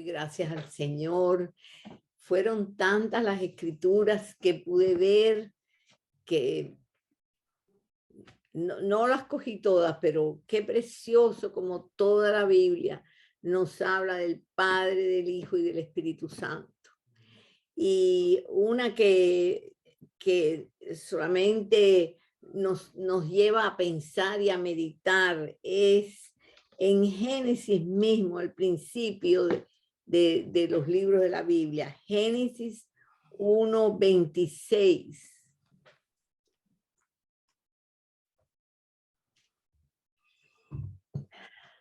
gracias al Señor. Fueron tantas las escrituras que pude ver que no las cogí todas, pero qué precioso como toda la Biblia nos habla del Padre, del Hijo y del Espíritu Santo. Y una que solamente nos lleva a pensar y a meditar es en Génesis mismo, el principio de los libros de la Biblia, Génesis 1:26.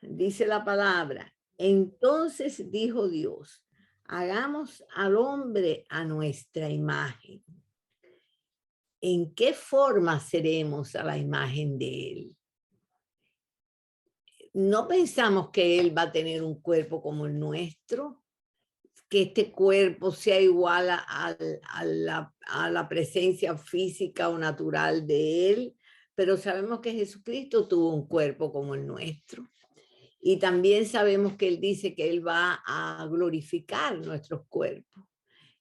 Dice la palabra, entonces dijo Dios, hagamos al hombre a nuestra imagen. ¿En qué forma seremos a la imagen de él? No pensamos que él va a tener un cuerpo como el nuestro, que este cuerpo sea igual a la presencia física o natural de él, pero sabemos que Jesucristo tuvo un cuerpo como el nuestro. Y también sabemos que él dice que él va a glorificar nuestros cuerpos.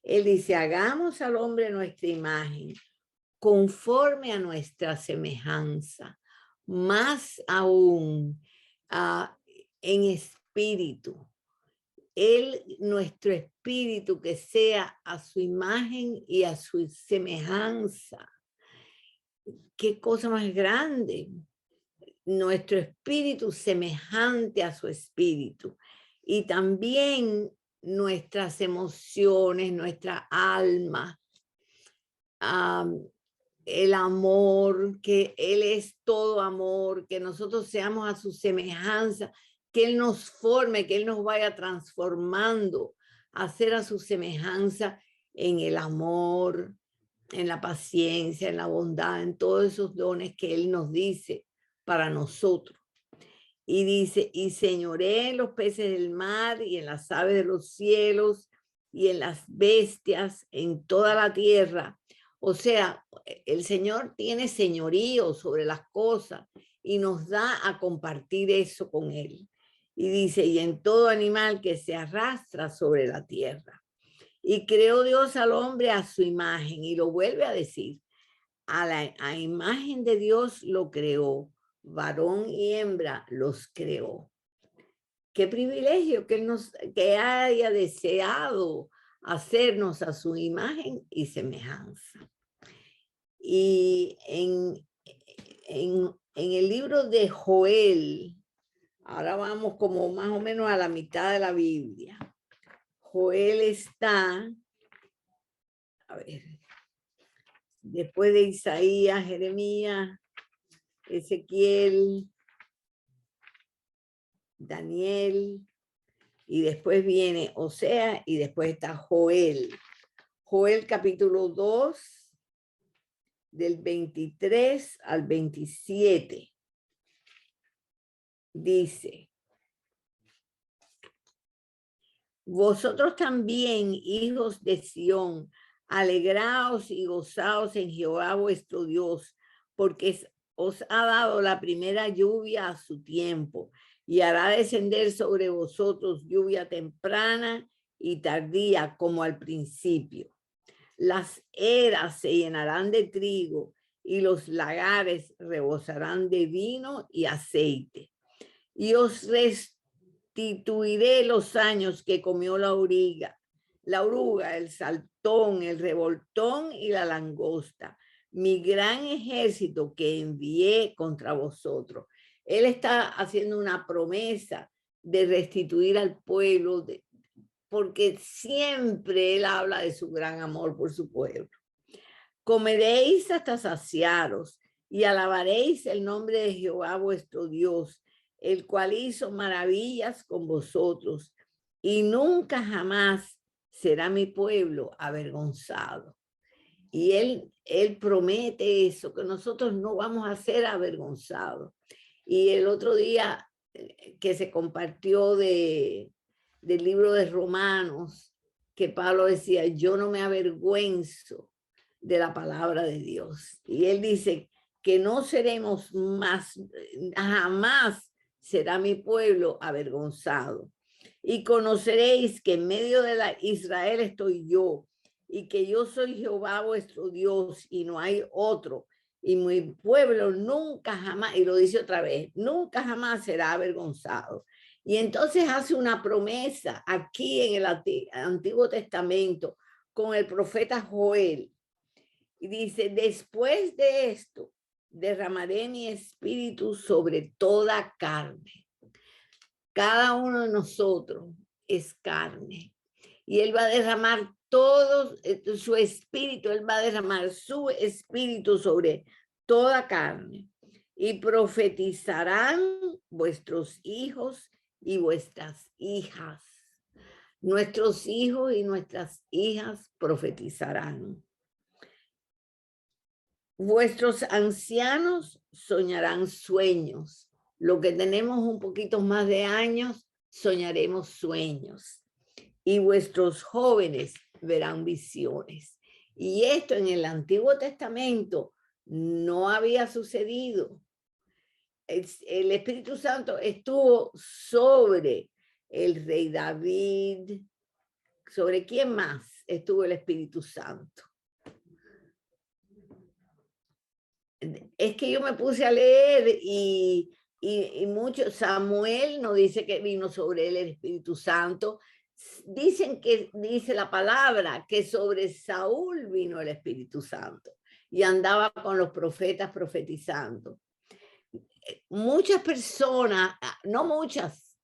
Él dice, hagamos al hombre nuestra imagen, conforme a nuestra semejanza, más aún en espíritu. Nuestro espíritu que sea a su imagen y a su semejanza. Qué cosa más grande. Nuestro espíritu semejante a su espíritu. Y también nuestras emociones, nuestra alma, el amor, que Él es todo amor, que nosotros seamos a su semejanza, que Él nos forme, que Él nos vaya transformando a ser a su semejanza en el amor, en la paciencia, en la bondad, en todos esos dones que Él nos dice para nosotros. Y dice, y señoré en los peces del mar y en las aves de los cielos y en las bestias, en toda la tierra. O sea, el Señor tiene señorío sobre las cosas y nos da a compartir eso con Él. Y dice, y en todo animal que se arrastra sobre la tierra. Y creó Dios al hombre a su imagen, y lo vuelve a decir, a imagen de Dios lo creó, varón y hembra los creó. Qué privilegio que haya deseado hacernos a su imagen y semejanza. Y en el libro de Joel, ahora vamos como más o menos a la mitad de la Biblia. Joel está, a ver, después de Isaías, Jeremías, Ezequiel, Daniel, y después viene Oseas y después está Joel. Joel capítulo 2, del 23 al 27. Dice, vosotros también, hijos de Sión, alegraos y gozaos en Jehová vuestro Dios, porque os ha dado la primera lluvia a su tiempo, y hará descender sobre vosotros lluvia temprana y tardía como al principio. Las eras se llenarán de trigo y los lagares rebosarán de vino y aceite. Y os restituiré los años que comió la oruga, el saltón, el revoltón y la langosta, mi gran ejército que envié contra vosotros. Él está haciendo una promesa de restituir al pueblo, porque siempre él habla de su gran amor por su pueblo. Comeréis hasta saciaros y alabaréis el nombre de Jehová vuestro Dios, el cual hizo maravillas con vosotros, y nunca jamás será mi pueblo avergonzado. Y él promete eso, que nosotros no vamos a ser avergonzados. Y el otro día que se compartió del libro de Romanos, que Pablo decía, yo no me avergüenzo de la palabra de Dios. Y él dice que no seremos más, jamás será mi pueblo avergonzado. Y conoceréis que en medio de Israel estoy yo, y que yo soy Jehová vuestro Dios, y no hay otro. Y mi pueblo nunca jamás, y lo dice otra vez, nunca jamás será avergonzado. Y entonces hace una promesa aquí en el Antiguo Testamento con el profeta Joel. Y dice, después de esto, derramaré mi espíritu sobre toda carne. Cada uno de nosotros es carne. Y él va a derramar todo su espíritu, él va a derramar su espíritu sobre toda carne. Y profetizarán vuestros hijos y vuestras hijas. Nuestros hijos y nuestras hijas profetizarán. Vuestros ancianos soñarán sueños. Lo que tenemos un poquito más de años, soñaremos sueños. Y vuestros jóvenes verán visiones. Y esto en el Antiguo Testamento no había sucedido. El Espíritu Santo estuvo sobre el rey David. ¿Sobre quién más estuvo el Espíritu Santo? Es que yo me puse a leer y mucho, Samuel no dice que vino sobre él el Espíritu Santo. Dicen que, dice la palabra, que sobre Saúl vino el Espíritu Santo y andaba con los profetas profetizando. Muchas personas, no muchas,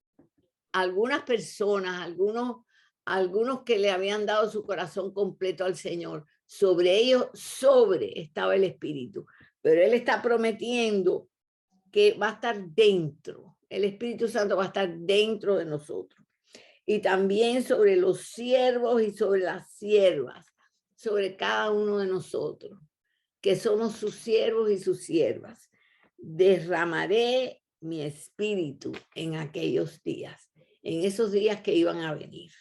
algunas personas, algunos que le habían dado su corazón completo al Señor, sobre ellos, estaba el Espíritu. Pero él está prometiendo que va a estar dentro. El Espíritu Santo va a estar dentro de nosotros. Y también sobre los siervos y sobre las siervas, sobre cada uno de nosotros, que somos sus siervos y sus siervas. Derramaré mi espíritu en aquellos días, en esos días que iban a venir.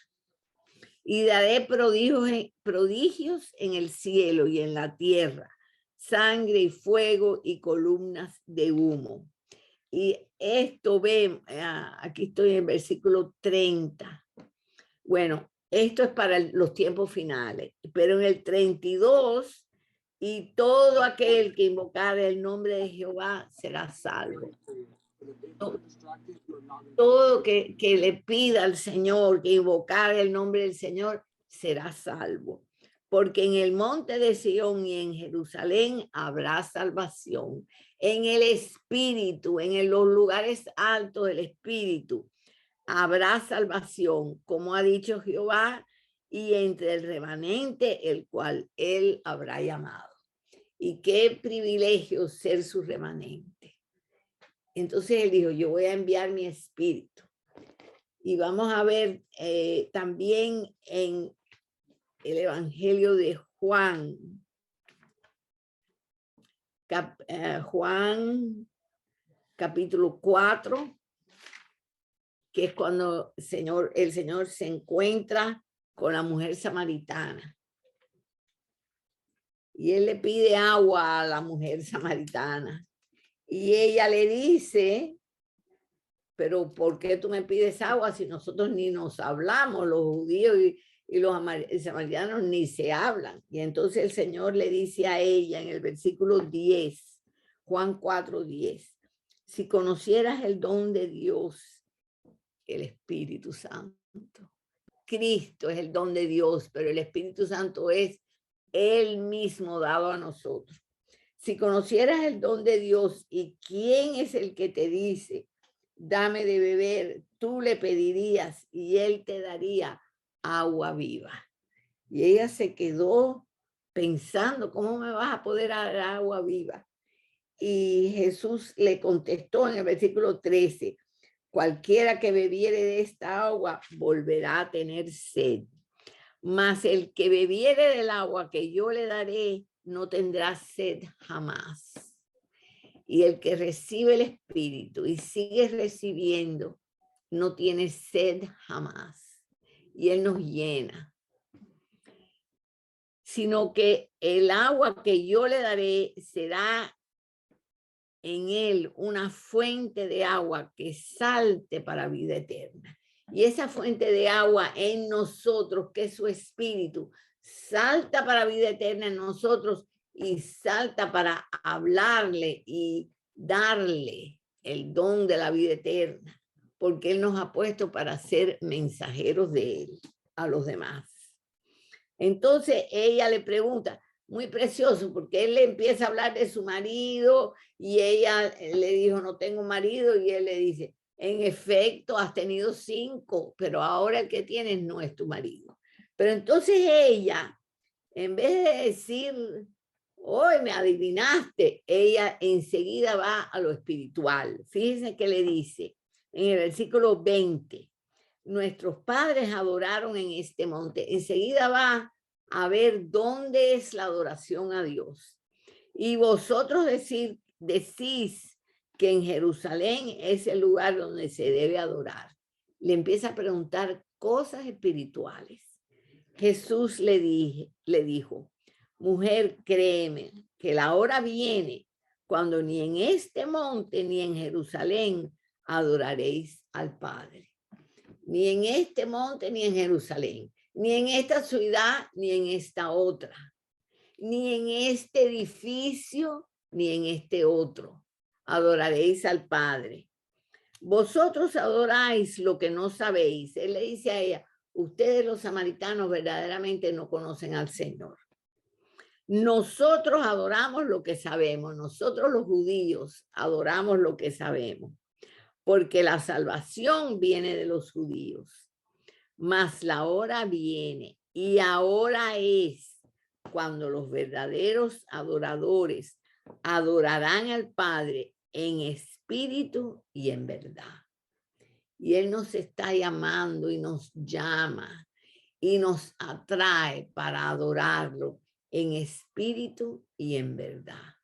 Y daré prodigios en el cielo y en la tierra, sangre y fuego y columnas de humo. Y esto ven, aquí estoy en el versículo 30. Bueno, esto es para los tiempos finales, pero en el 32, y todo aquel que invocare el nombre de Jehová será salvo. Todo que le pida al Señor, que invocar el nombre del Señor, será salvo. Porque en el monte de Sión y en Jerusalén habrá salvación. En el Espíritu, en los lugares altos del Espíritu, habrá salvación, como ha dicho Jehová, y entre el remanente, el cual él habrá llamado. Y qué privilegio ser su remanente. Entonces él dijo, yo voy a enviar mi espíritu. Y vamos a ver también en el Evangelio de Juan, Juan capítulo 4, que es cuando el Señor se encuentra con la mujer samaritana. Y él le pide agua a la mujer samaritana. Y ella le dice, pero ¿por qué tú me pides agua si nosotros ni nos hablamos? Los judíos y los samaritanos ni se hablan. Y entonces el Señor le dice a ella en el versículo 10, Juan 4:10, si conocieras el don de Dios, el Espíritu Santo. Cristo es el don de Dios, pero el Espíritu Santo es Él mismo dado a nosotros. Si conocieras el don de Dios y quién es el que te dice, dame de beber, tú le pedirías y él te daría agua viva. Y ella se quedó pensando, ¿cómo me vas a poder dar agua viva? Y Jesús le contestó en el versículo 13, cualquiera que bebiere de esta agua volverá a tener sed. Mas el que bebiere del agua que yo le daré no tendrá sed jamás. Y el que recibe el Espíritu y sigue recibiendo, no tiene sed jamás. Y Él nos llena. Sino que el agua que yo le daré será en Él una fuente de agua que salte para vida eterna. Y esa fuente de agua en nosotros, que es su espíritu, salta para vida eterna en nosotros y salta para hablarle y darle el don de la vida eterna, porque Él nos ha puesto para ser mensajeros de Él a los demás. Entonces ella le pregunta, muy precioso, porque él le empieza a hablar de su marido y ella le dijo, no tengo marido, y él le dice, en efecto, has tenido 5, pero ahora el que tienes no es tu marido. Pero entonces ella, en vez de decir, hoy me adivinaste, ella enseguida va a lo espiritual. Fíjense que le dice en el versículo 20, nuestros padres adoraron en este monte. Enseguida va a ver dónde es la adoración a Dios. Y vosotros decís que en Jerusalén es el lugar donde se debe adorar. Le empieza a preguntar cosas espirituales. Jesús le dijo, mujer, créeme que la hora viene cuando ni en este monte ni en Jerusalén adoraréis al Padre. Ni en este monte ni en Jerusalén, ni en esta ciudad ni en esta otra, ni en este edificio ni en este otro. Adoraréis al Padre. Vosotros adoráis lo que no sabéis. Él le dice a ella, ustedes los samaritanos verdaderamente no conocen al Señor. Nosotros adoramos lo que sabemos. Nosotros los judíos adoramos lo que sabemos, porque la salvación viene de los judíos. Mas la hora viene y ahora es cuando los verdaderos adoradores adorarán al Padre en espíritu y en verdad. Y Él nos está llamando y nos llama y nos atrae para adorarlo en espíritu y en verdad.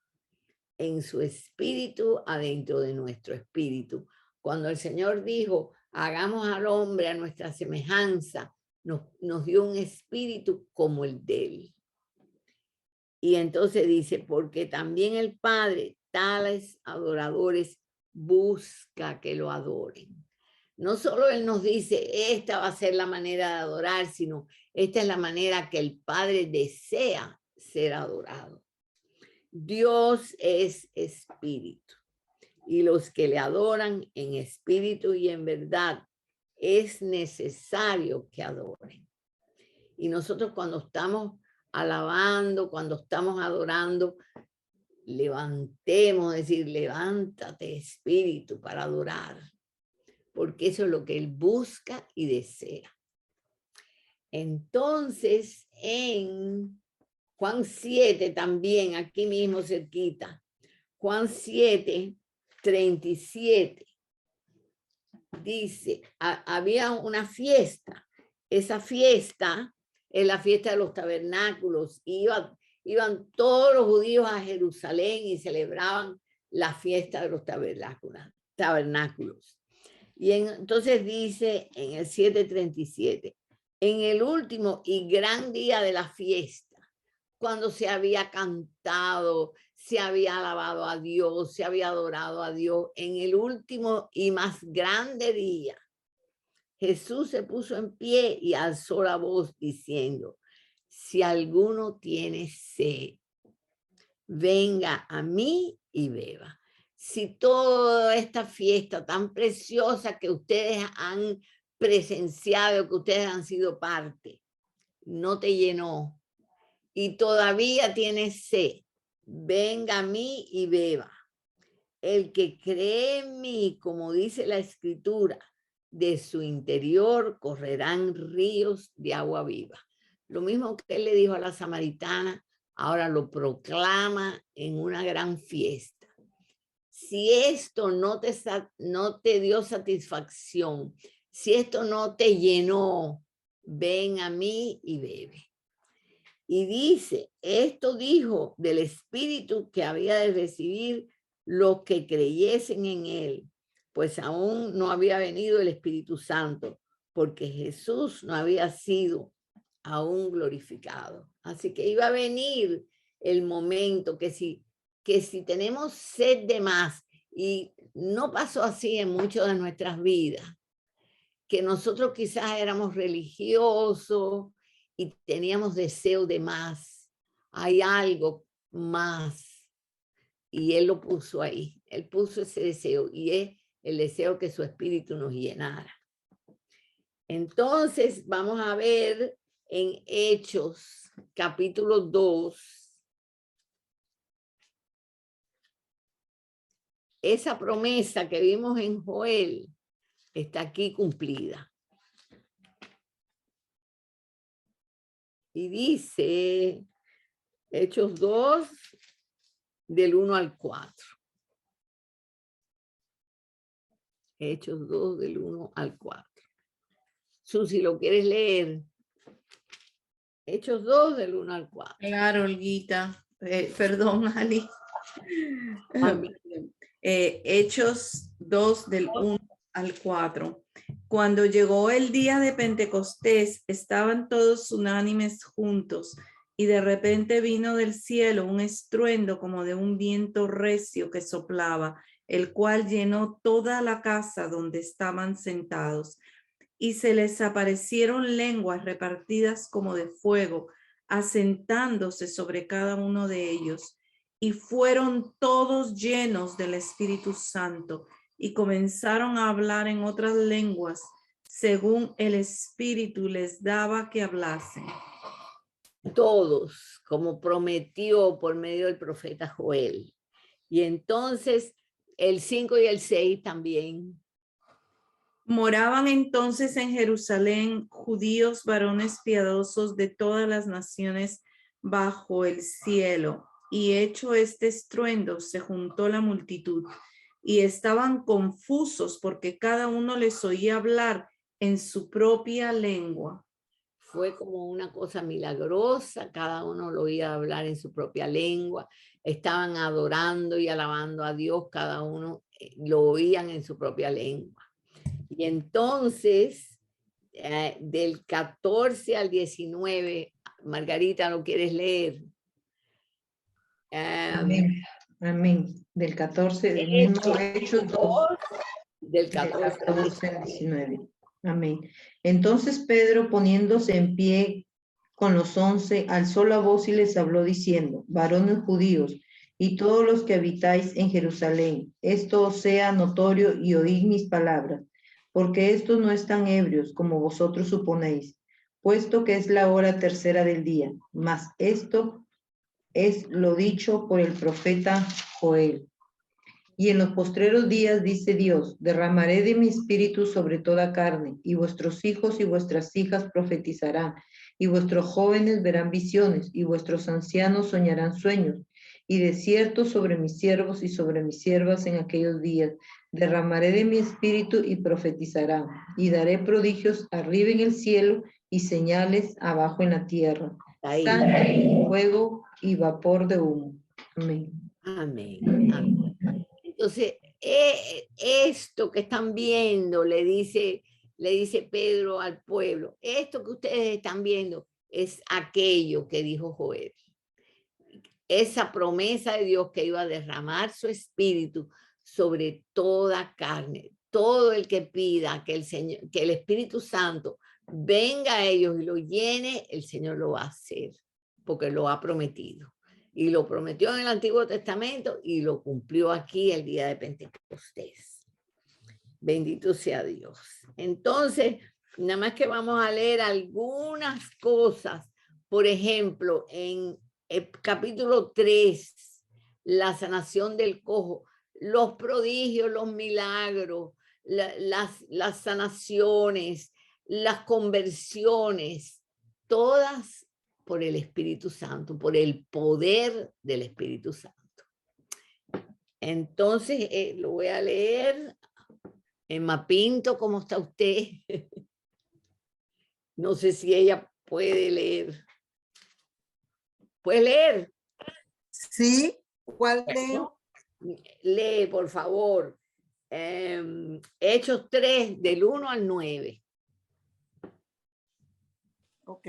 En su espíritu adentro de nuestro espíritu. Cuando el Señor dijo, hagamos al hombre a nuestra semejanza, nos dio un espíritu como el de Él. Y entonces dice, porque también el Padre, tales adoradores, busca que lo adoren. No solo Él nos dice, esta va a ser la manera de adorar, sino esta es la manera que el Padre desea ser adorado. Dios es espíritu, y los que le adoran en espíritu y en verdad es necesario que adoren. Y nosotros cuando estamos alabando, cuando estamos adorando, levantemos, decir, levántate espíritu para adorar, porque eso es lo que Él busca y desea. Entonces en Juan 7 también, aquí mismo cerquita, Juan 7, 37, dice, había una fiesta. Esa fiesta es la fiesta de los tabernáculos. Iban todos los judíos a Jerusalén y celebraban la fiesta de los tabernáculos. Y entonces dice en el 7:37, en el último y gran día de la fiesta, cuando se había cantado, se había alabado a Dios, se había adorado a Dios, en el último y más grande día, Jesús se puso en pie y alzó la voz diciendo, si alguno tiene sed, venga a mí y beba. Si toda esta fiesta tan preciosa que ustedes han presenciado, que ustedes han sido parte, no te llenó y todavía tienes sed, venga a mí y beba. El que cree en mí, como dice la Escritura, de su interior correrán ríos de agua viva. Lo mismo que él le dijo a la samaritana, ahora lo proclama en una gran fiesta. Si esto no te dio satisfacción, si esto no te llenó, ven a mí y bebe. Y dice, esto dijo del Espíritu que había de recibir los que creyesen en él, pues aún no había venido el Espíritu Santo, porque Jesús no había sido aún glorificado. Así que iba a venir el momento que si tenemos sed de más, y no pasó así en muchas de nuestras vidas, que nosotros quizás éramos religiosos y teníamos deseo de más. Hay algo más. Y Él lo puso ahí. Él puso ese deseo y es el deseo que su espíritu nos llenara. Entonces, vamos a ver en Hechos, capítulo 2, esa promesa que vimos en Joel está aquí cumplida. Y dice, Hechos 2, del 1 al 4. Hechos 2, del 1 al 4. Susi, ¿lo quieres leer? Hechos 2, del 1 al 4. Claro, Olguita. Perdón, Ali. Hechos 2 del 1 al 4. Cuando llegó el día de Pentecostés, estaban todos unánimes juntos, y de repente vino del cielo un estruendo como de un viento recio que soplaba, el cual llenó toda la casa donde estaban sentados. Y se les aparecieron lenguas repartidas como de fuego, asentándose sobre cada uno de ellos. Y fueron todos llenos del Espíritu Santo y comenzaron a hablar en otras lenguas, según el Espíritu les daba que hablasen. Todos, como prometió por medio del profeta Joel. Y entonces el 5 y el 6 también. Moraban entonces en Jerusalén judíos, varones piadosos de todas las naciones bajo el cielo. Y hecho este estruendo, se juntó la multitud y estaban confusos porque cada uno les oía hablar en su propia lengua. Fue como una cosa milagrosa, cada uno lo oía hablar en su propia lengua, estaban adorando y alabando a Dios, cada uno lo oían en su propia lengua. Y entonces, del 14 al 19, Margarita, ¿lo quieres leer? Amén. Amén. Del 14, del mismo Hechos 2, del 14 al 19. Amén. Entonces Pedro, poniéndose en pie con los 11, alzó la voz y les habló diciendo: varones judíos y todos los que habitáis en Jerusalén, esto os sea notorio y oíd mis palabras, porque estos no están ebrios como vosotros suponéis, puesto que es la hora tercera del día, mas esto es lo dicho por el profeta Joel. Y en los postreros días, dice Dios, derramaré de mi espíritu sobre toda carne, y vuestros hijos y vuestras hijas profetizarán, y vuestros jóvenes verán visiones, y vuestros ancianos soñarán sueños. Y de cierto sobre mis siervos y sobre mis siervas en aquellos días, derramaré de mi espíritu y profetizarán, y daré prodigios arriba en el cielo y señales abajo en la tierra, sangre, fuego y vapor de humo. Amén. Amén. Amén. Entonces, esto que están viendo, le dice Pedro al pueblo, esto que ustedes están viendo es aquello que dijo Joel. Esa promesa de Dios que iba a derramar su espíritu sobre toda carne. Todo el que pida que el Espíritu Santo venga a ellos y lo llene, el Señor lo va a hacer, porque lo ha prometido. Y lo prometió en el Antiguo Testamento y lo cumplió aquí el día de Pentecostés. Bendito sea Dios. Entonces, nada más que vamos a leer algunas cosas. Por ejemplo, en el capítulo 3, la sanación del cojo, los prodigios, los milagros, las sanaciones, las conversiones, todas por el Espíritu Santo, por el poder del Espíritu Santo. Entonces, lo voy a leer. Emma Pinto, ¿cómo está usted? No sé si ella puede leer. ¿Puede leer? Sí, ¿cuál leo? Lee, por favor. Hechos 3, del 1 al 9. Ok.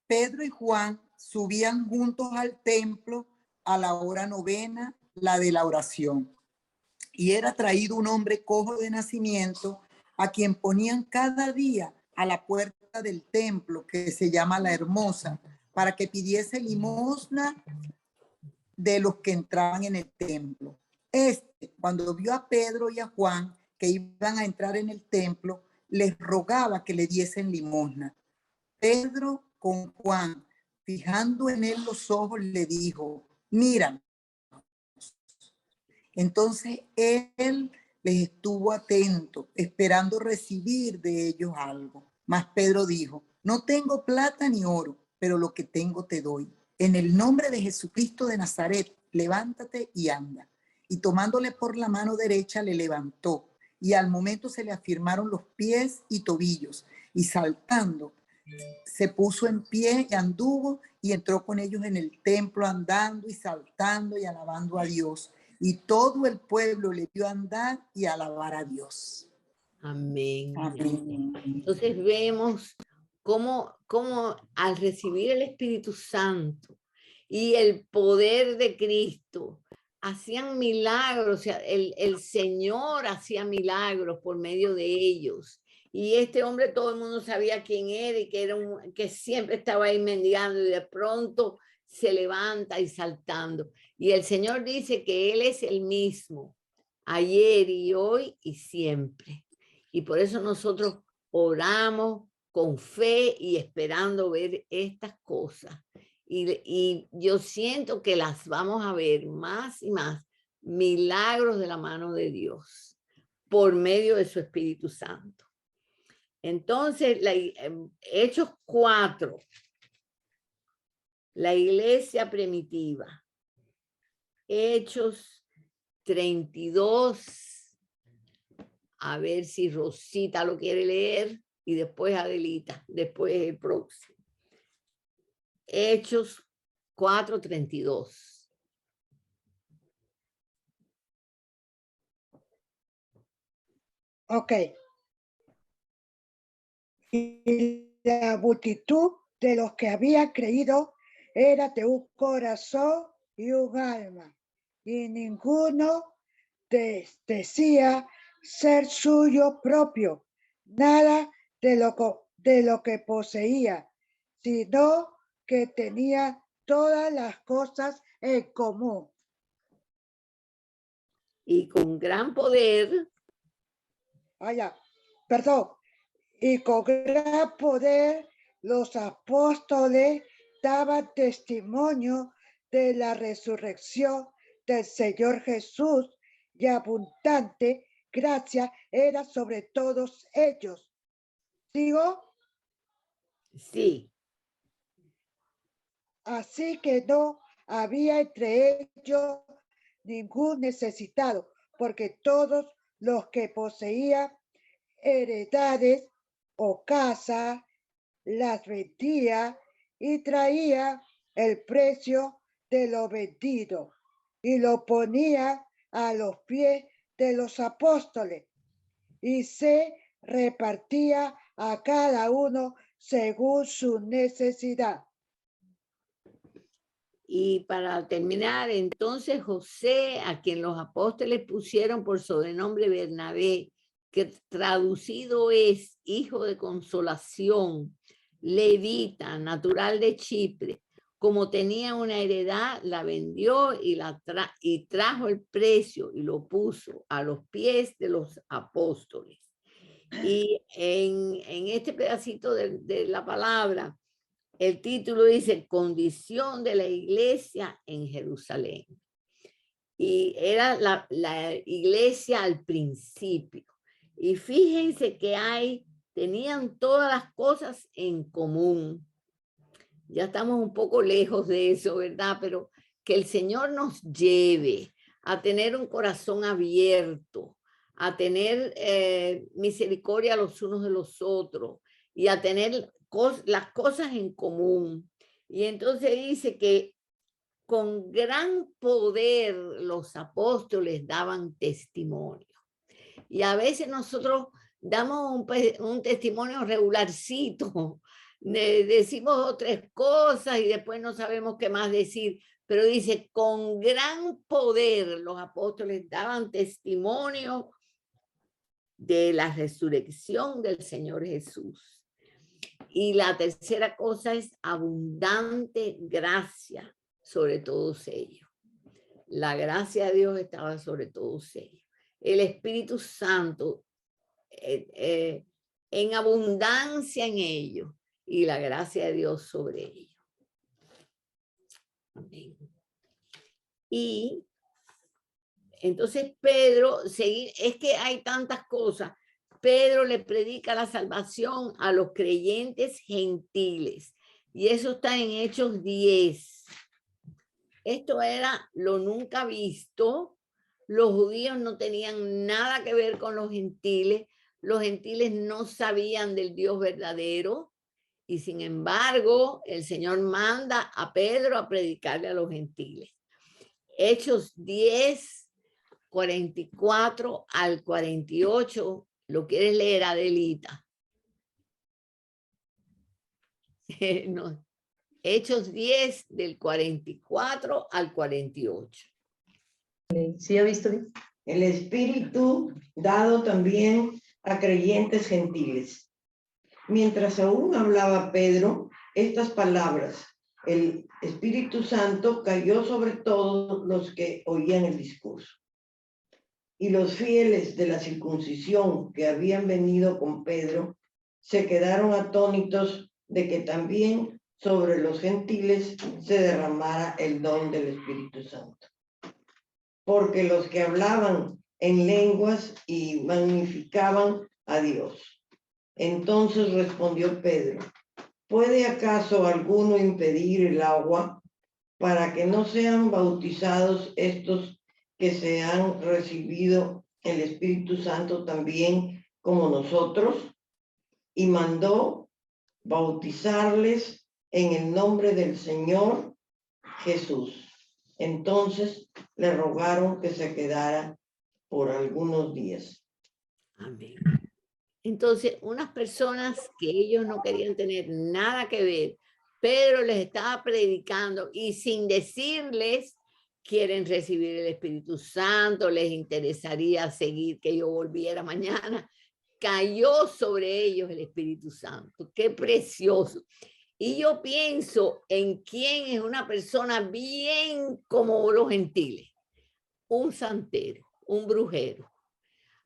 Pedro y Juan subían juntos al templo a la hora novena, la de la oración. y era traído un hombre cojo de nacimiento, a quien ponían cada día a la puerta del templo, que se llama La Hermosa, para que pidiese limosna de los que entraban en el templo. Cuando vio a Pedro y a Juan que iban a entrar en el templo, les rogaba que le diesen limosna. Pedro con Juan, fijando en él los ojos, le dijo: mira. Entonces él les estuvo atento, esperando recibir de ellos algo. Mas Pedro dijo: no tengo plata ni oro, pero lo que tengo te doy. En el nombre de Jesucristo de Nazaret, levántate y anda. Y tomándole por la mano derecha, le levantó. Y al momento se le afirmaron los pies y tobillos. Y saltando, se puso en pie y anduvo y entró con ellos en el templo, andando y saltando y alabando a Dios. Y todo el pueblo le vio andar y alabar a Dios. Amén. Amén. Entonces vemos cómo al recibir el Espíritu Santo y el poder de Cristo, hacían milagros, o sea, el Señor hacía milagros por medio de ellos. Y este hombre, todo el mundo sabía quién era y que siempre estaba ahí mendigando, y de pronto se levanta y saltando. Y el Señor dice que Él es el mismo, ayer y hoy y siempre. Y por eso nosotros oramos con fe y esperando ver estas cosas. Y yo siento que las vamos a ver más y más, milagros de la mano de Dios por medio de su Espíritu Santo. Entonces, Hechos 4, la iglesia primitiva. Hechos 32, a ver si Rosita lo quiere leer, y después Adelita, después el próximo. Hechos 4:32. Ok. Y la multitud de los que habían creído era de un corazón y un alma, y ninguno decía ser suyo propio nada de lo que poseía, sino que tenía todas las cosas en común. Y con gran poder. Y con gran poder los apóstoles daban testimonio de la resurrección del Señor Jesús, y abundante gracia era sobre todos ellos. ¿Sigo? Sí. Así que no había entre ellos ningún necesitado, porque todos los que poseían heredades o casa las vendía y traía el precio de lo vendido y lo ponía a los pies de los apóstoles, y se repartía a cada uno según su necesidad. Y para terminar, entonces José, a quien los apóstoles pusieron por sobrenombre Bernabé, que traducido es hijo de consolación, levita, natural de Chipre, como tenía una heredad, la vendió y trajo el precio y lo puso a los pies de los apóstoles. Y en este pedacito de la palabra, el título dice condición de la iglesia en Jerusalén. Y era la iglesia al principio. Y fíjense que tenían todas las cosas en común. Ya estamos un poco lejos de eso, ¿verdad? Pero que el Señor nos lleve a tener un corazón abierto, a tener misericordia los unos de los otros y a tener las cosas en común. Y entonces dice que con gran poder los apóstoles daban testimonio. Y a veces nosotros damos un testimonio regularcito, decimos otras cosas y después no sabemos qué más decir, Pero dice, con gran poder los apóstoles daban testimonio de la resurrección del Señor Jesús. Y la tercera cosa es abundante gracia sobre todos ellos. La gracia de Dios estaba sobre todos ellos. El Espíritu Santo en abundancia en ellos y la gracia de Dios sobre ellos. Amén. Y entonces Pedro, es que hay tantas cosas. Pedro le predica la salvación a los creyentes gentiles. Y eso está en Hechos 10. Esto era lo nunca visto. Los judíos no tenían nada que ver con los gentiles. Los gentiles no sabían del Dios verdadero. Y sin embargo, el Señor manda a Pedro a predicarle a los gentiles. Hechos 10, 44 al 48. ¿Lo quieres leer, Adelita? No. Hechos 10, del 44 al 48. ¿Sí ha visto? El Espíritu dado también a creyentes gentiles. Mientras aún hablaba Pedro estas palabras, el Espíritu Santo cayó sobre todos los que oían el discurso. Y los fieles de la circuncisión que habían venido con Pedro se quedaron atónitos de que también sobre los gentiles se derramara el don del Espíritu Santo. Porque los que hablaban en lenguas y magnificaban a Dios. Entonces respondió Pedro, ¿puede acaso alguno impedir el agua para que no sean bautizados estos que se han recibido el Espíritu Santo también como nosotros? Y mandó bautizarles en el nombre del Señor Jesús. Entonces le rogaron que se quedara por algunos días. Amén. Entonces, unas personas que ellos no querían tener nada que ver, Pedro les estaba predicando y sin decirles quieren recibir el Espíritu Santo, les interesaría seguir que yo volviera mañana. Cayó sobre ellos el Espíritu Santo. Qué precioso. Y yo pienso en quién es una persona bien como los gentiles. Un santero, un brujero.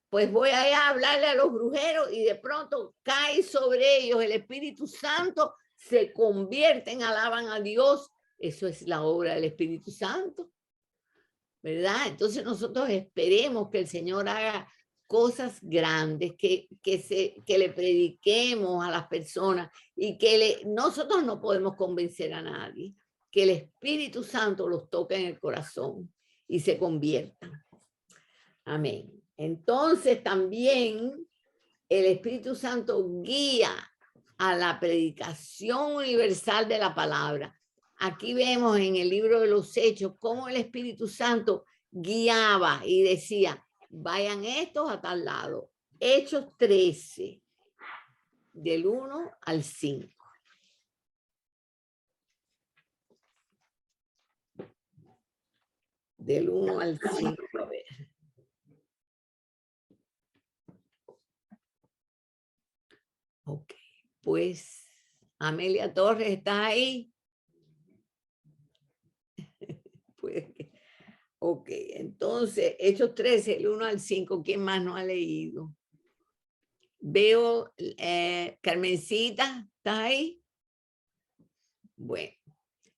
Pues voy a hablarle a los brujeros y de pronto cae sobre ellos el Espíritu Santo, se convierten, alaban a Dios. Eso es la obra del Espíritu Santo, ¿verdad? Entonces nosotros esperemos que el Señor haga cosas grandes, que le prediquemos a las personas y que nosotros no podemos convencer a nadie, que el Espíritu Santo los toque en el corazón y se conviertan. Amén. Entonces también el Espíritu Santo guía a la predicación universal de la palabra. Aquí vemos en el libro de los Hechos cómo el Espíritu Santo guiaba y decía, vayan estos a tal lado. Hechos 13, del 1 al 5. Del 1 al 5, a ver. Ok, pues Amelia Torres, ¿estás ahí? Pues, ok, entonces, Hechos 13, el 1 al 5, ¿quién más no ha leído? Veo, Carmencita, ¿estás ahí? Bueno,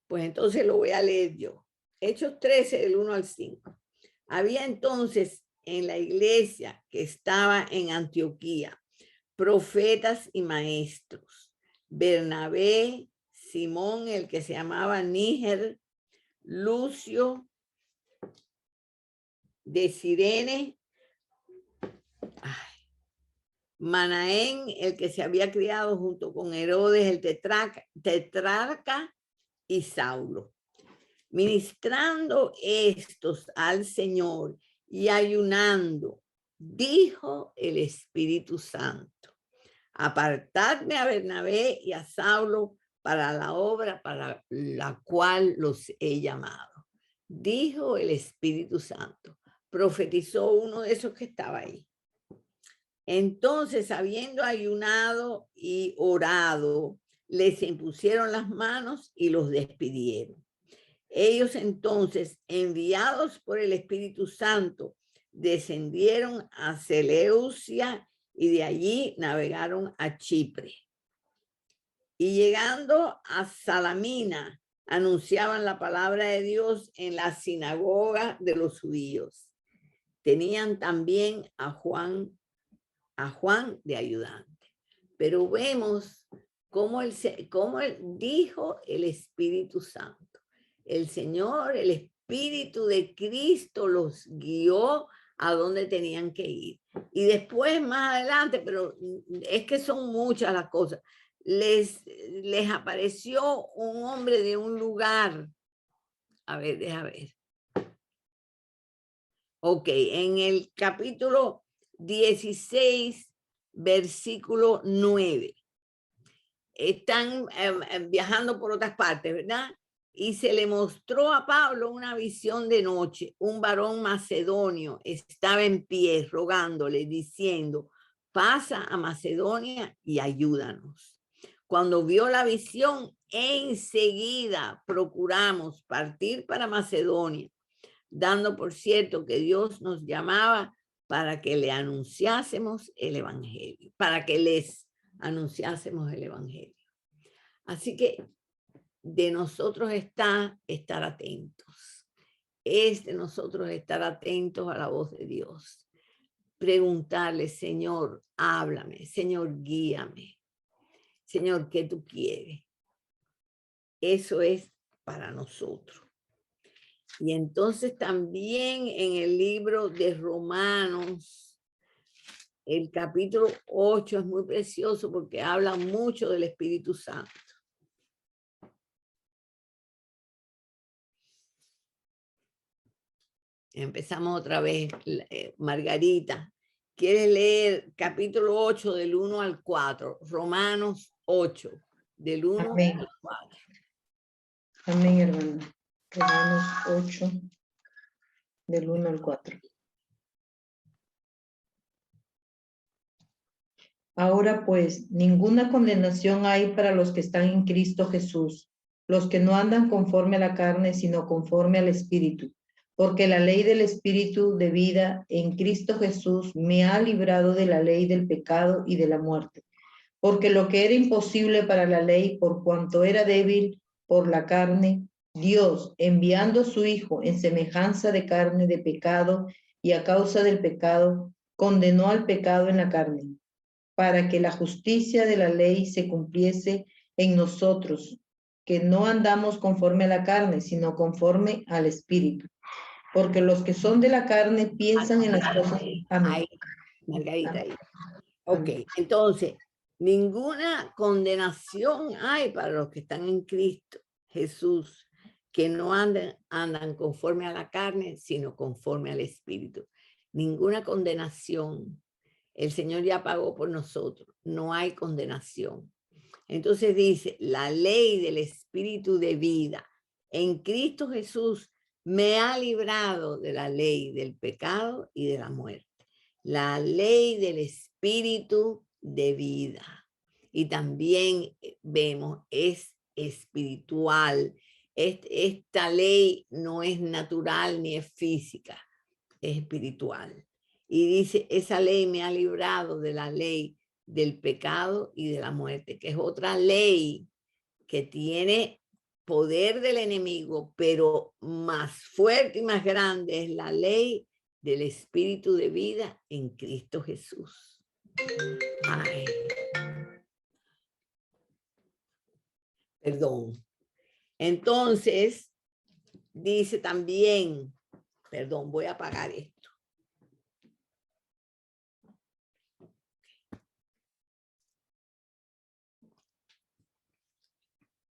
pues entonces lo voy a leer yo. Hechos 13, del 1 al 5. Había entonces en la iglesia que estaba en Antioquía profetas y maestros, Bernabé, Simón, el que se llamaba Níger, Lucio de Cirene, Manaén, el que se había criado junto con Herodes, el tetrarca, y Saulo. Ministrando estos al Señor y ayunando, dijo el Espíritu Santo, apartadme a Bernabé y a Saulo para la obra para la cual los he llamado. dijo el Espíritu Santo. Profetizó uno de esos que estaba ahí. Entonces, habiendo ayunado y orado, les impusieron las manos y los despidieron. Ellos entonces, enviados por el Espíritu Santo, descendieron a Seleucia y de allí navegaron a Chipre. Y llegando a Salamina, anunciaban la palabra de Dios en la sinagoga de los judíos. Tenían también a Juan de ayudante. Pero vemos cómo él dijo el Espíritu Santo. El Señor, el Espíritu de Cristo los guió a donde tenían que ir. Y después, más adelante, pero es que son muchas las cosas, les apareció un hombre de un lugar. A ver, deja ver. Ok, en el capítulo 16, versículo 9. Están viajando por otras partes, ¿verdad? Y se le mostró a Pablo una visión de noche. Un varón macedonio estaba en pie rogándole, diciendo, pasa a Macedonia y ayúdanos. Cuando vio la visión, enseguida procuramos partir para Macedonia, dando por cierto que Dios nos llamaba para que le anunciásemos el evangelio, para que les anunciásemos el evangelio. Así que de nosotros está estar atentos. Es de nosotros estar atentos a la voz de Dios. Preguntarle, Señor, háblame. Señor, guíame. Señor, ¿qué tú quieres? Eso es para nosotros. Y entonces también en el libro de Romanos, el capítulo 8 es muy precioso porque habla mucho del Espíritu Santo. Empezamos otra vez, Margarita. ¿Quieres leer capítulo 8 del 1 al 4? Romanos 8, del 1 Amén. al 4. Amén, hermano. Romanos 8, del 1 al 4. Ahora pues, ninguna condenación hay para los que están en Cristo Jesús, los que no andan conforme a la carne, sino conforme al Espíritu. Porque la ley del Espíritu de vida en Cristo Jesús me ha librado de la ley del pecado y de la muerte. Porque lo que era imposible para la ley, por cuanto era débil por la carne, Dios, enviando a su Hijo en semejanza de carne de pecado y a causa del pecado, condenó al pecado en la carne, para que la justicia de la ley se cumpliese en nosotros, que no andamos conforme a la carne, sino conforme al Espíritu. Porque los que son de la carne piensan en las cosas. Amén. Ahí, Margarita, ahí. Ok, entonces, ninguna condenación hay para los que están en Cristo Jesús, que no andan conforme a la carne, sino conforme al Espíritu. Ninguna condenación. El Señor ya pagó por nosotros. No hay condenación. Entonces dice, la ley del Espíritu de vida en Cristo Jesús me ha librado de la ley del pecado y de la muerte. La ley del Espíritu de vida. Y también vemos, es espiritual. Esta ley no es natural ni es física, es espiritual. Y dice, esa ley me ha librado de la ley del pecado y de la muerte, que es otra ley que tiene poder del enemigo, pero más fuerte y más grande es la ley del Espíritu de vida en Cristo Jesús. Ay. Perdón. Entonces, dice también, perdón, voy a apagar esto.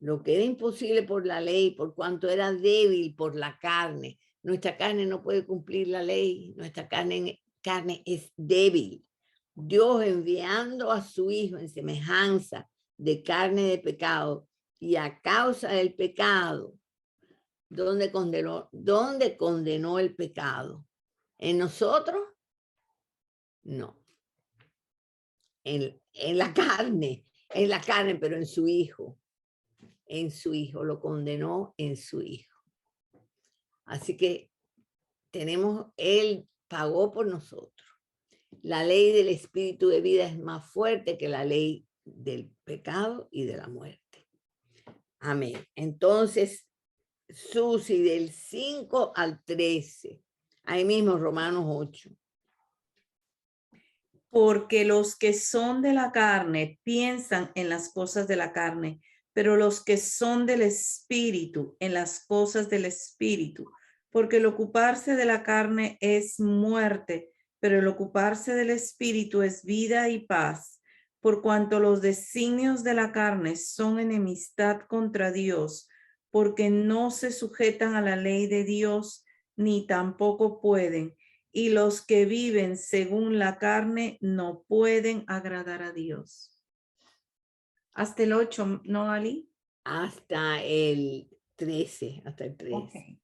Lo que era imposible por la ley, por cuanto era débil por la carne. Nuestra carne no puede cumplir la ley. Nuestra carne es débil. Dios, enviando a su Hijo en semejanza de carne de pecado y a causa del pecado, ¿Dónde condenó el pecado? ¿En nosotros? No. En la carne, pero en su Hijo. En su Hijo, lo condenó en su Hijo. Así que Él pagó por nosotros. La ley del Espíritu de vida es más fuerte que la ley del pecado y de la muerte. Amén. Entonces, Susi, del 5 al 13, ahí mismo Romanos 8. Porque los que son de la carne piensan en las cosas de la carne, pero los que son del Espíritu, en las cosas del Espíritu. Porque el ocuparse de la carne es muerte, pero el ocuparse del Espíritu es vida y paz. Por cuanto los designios de la carne son enemistad contra Dios, porque no se sujetan a la ley de Dios, ni tampoco pueden. Y los que viven según la carne no pueden agradar a Dios. Hasta el 8, ¿no, Ali? Hasta el 13, hasta el 13. Okay.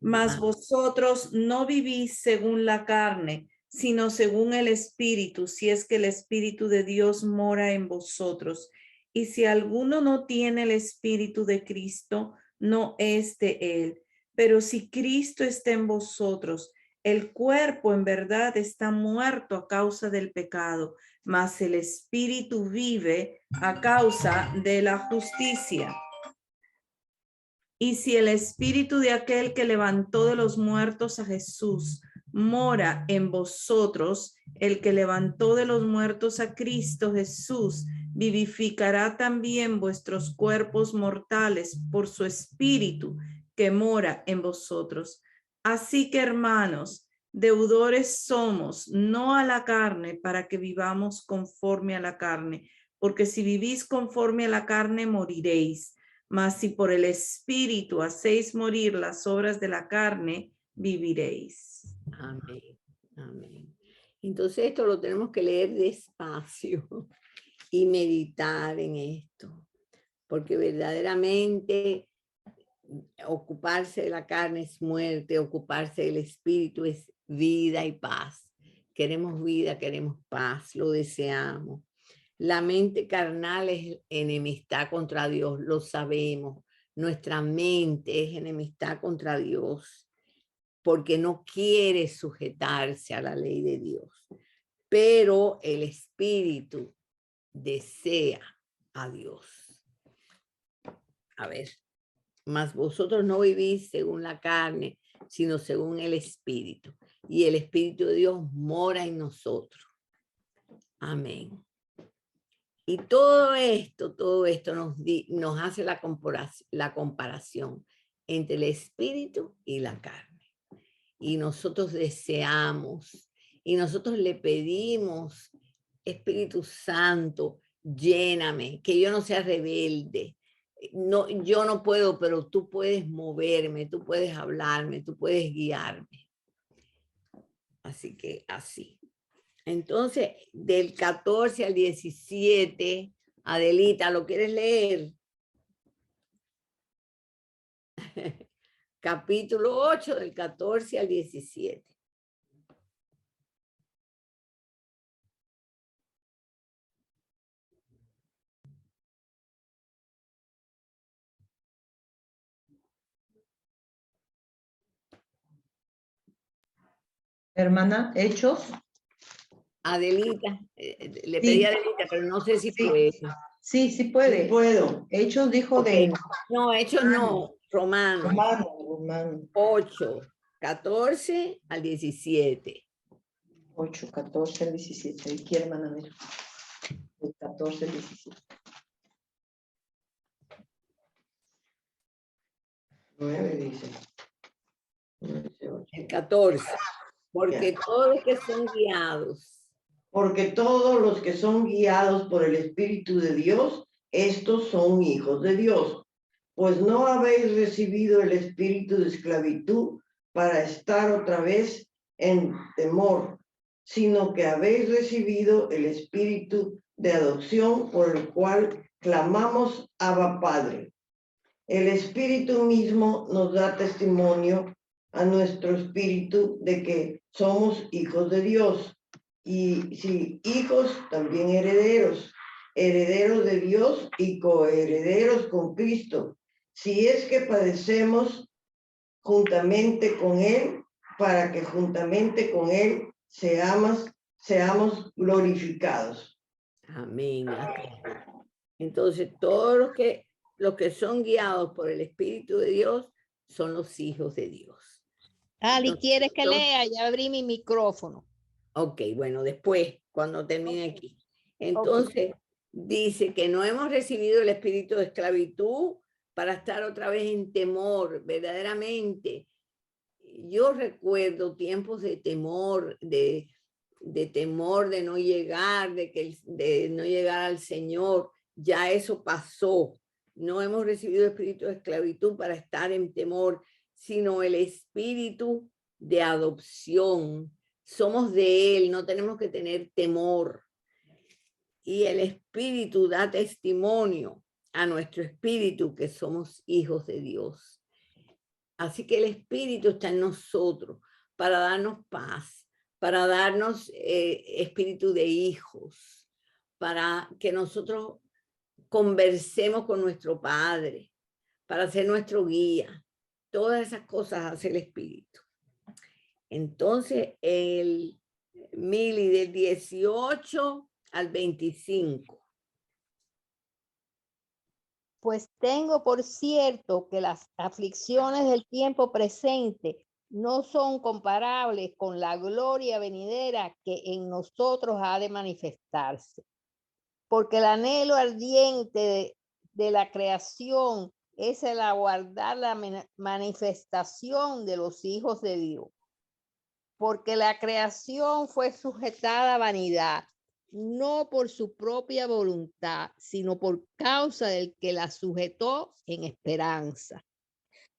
Mas vosotros no vivís según la carne, sino según el Espíritu, si es que el Espíritu de Dios mora en vosotros. Y si alguno no tiene el Espíritu de Cristo, no es de él. Pero si Cristo está en vosotros, el cuerpo en verdad está muerto a causa del pecado, mas el Espíritu vive a causa de la justicia. Y si el Espíritu de aquel que levantó de los muertos a Jesús mora en vosotros, el que levantó de los muertos a Cristo Jesús vivificará también vuestros cuerpos mortales por su Espíritu que mora en vosotros. Así que, hermanos, deudores somos, no a la carne, para que vivamos conforme a la carne, porque si vivís conforme a la carne, moriréis. Mas si por el Espíritu hacéis morir las obras de la carne, viviréis. Amén, amén. Entonces esto lo tenemos que leer despacio y meditar en esto, porque verdaderamente ocuparse de la carne es muerte, ocuparse del Espíritu es vida y paz. Queremos vida, queremos paz, lo deseamos. La mente carnal es enemistad contra Dios, lo sabemos. Nuestra mente es enemistad contra Dios porque no quiere sujetarse a la ley de Dios. Pero el Espíritu desea a Dios. A ver, mas vosotros no vivís según la carne, sino según el Espíritu. Y el Espíritu de Dios mora en nosotros. Amén. Y todo esto nos hace la comparación entre el Espíritu y la carne. Y nosotros deseamos, y nosotros le pedimos, Espíritu Santo, lléname, que yo no sea rebelde. No, yo no puedo, pero tú puedes moverme, tú puedes hablarme, tú puedes guiarme. Así que así. Entonces, del 14 al 17, Adelita, ¿lo quieres leer? Capítulo 8, del 14 al 17. Hermana, Hechos. Adelita, le pedí a Adelita, pero no sé si puede. Sí, sí puede. Sí puedo. Hechos dijo Okay. de... No, Hechos no, Romanos. Romano. 8, 14 al 17. 8, 14 al 17. Aquí, hermana, mira. De 14 al 17. 9 dice. 9 dice 8. El 14. Porque todos los que son guiados. Porque todos los que son guiados por el Espíritu de Dios, estos son hijos de Dios. Pues no habéis recibido el espíritu de esclavitud para estar otra vez en temor, sino que habéis recibido el espíritu de adopción por el cual clamamos Abba Padre. El Espíritu mismo nos da testimonio a nuestro espíritu de que somos hijos de Dios. Y si hijos, también herederos, herederos de Dios y coherederos con Cristo. Si es que padecemos juntamente con Él, para que juntamente con Él seamos glorificados. Amén. Entonces, todos los que son guiados por el Espíritu de Dios son los hijos de Dios. Ali, ¿quieres que lea? Ya abrí mi micrófono. Ok, bueno, después, cuando termine aquí. Entonces, dice que no hemos recibido el espíritu de esclavitud para estar otra vez en temor, verdaderamente. Yo recuerdo tiempos de temor, de temor de no llegar, de no llegar al Señor. Ya eso pasó. No hemos recibido el espíritu de esclavitud para estar en temor, sino el espíritu de adopción. Somos de Él, no tenemos que tener temor. Y el Espíritu da testimonio a nuestro espíritu que somos hijos de Dios. Así que el Espíritu está en nosotros para darnos paz, para darnos espíritu de hijos, para que nosotros conversemos con nuestro Padre, para ser nuestro guía. Todas esas cosas hace el Espíritu. Entonces, el Mili del 18 al 25. Pues tengo por cierto que las aflicciones del tiempo presente no son comparables con la gloria venidera que en nosotros ha de manifestarse. Porque el anhelo ardiente de la creación es el aguardar la manifestación de los hijos de Dios. Porque la creación fue sujetada a vanidad, no por su propia voluntad, sino por causa del que la sujetó en esperanza.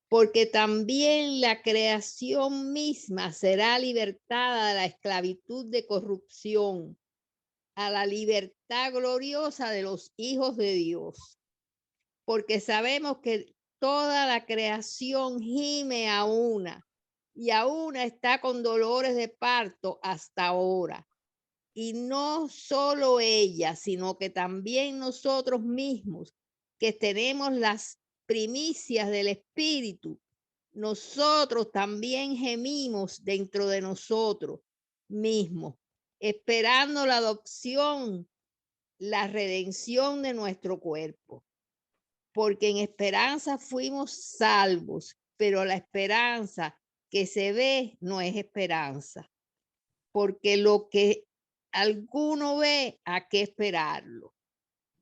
Porque también la creación misma será libertada de la esclavitud de corrupción a la libertad gloriosa de los hijos de Dios. Porque sabemos que toda la creación gime a una, y a una está con dolores de parto hasta ahora. Y no solo ella, sino que también nosotros mismos, que tenemos las primicias del Espíritu, nosotros también gemimos dentro de nosotros mismos, esperando la adopción, la redención de nuestro cuerpo. Porque en esperanza fuimos salvos, pero la esperanza que se ve no es esperanza. Porque lo que alguno ve, ¿a qué esperarlo?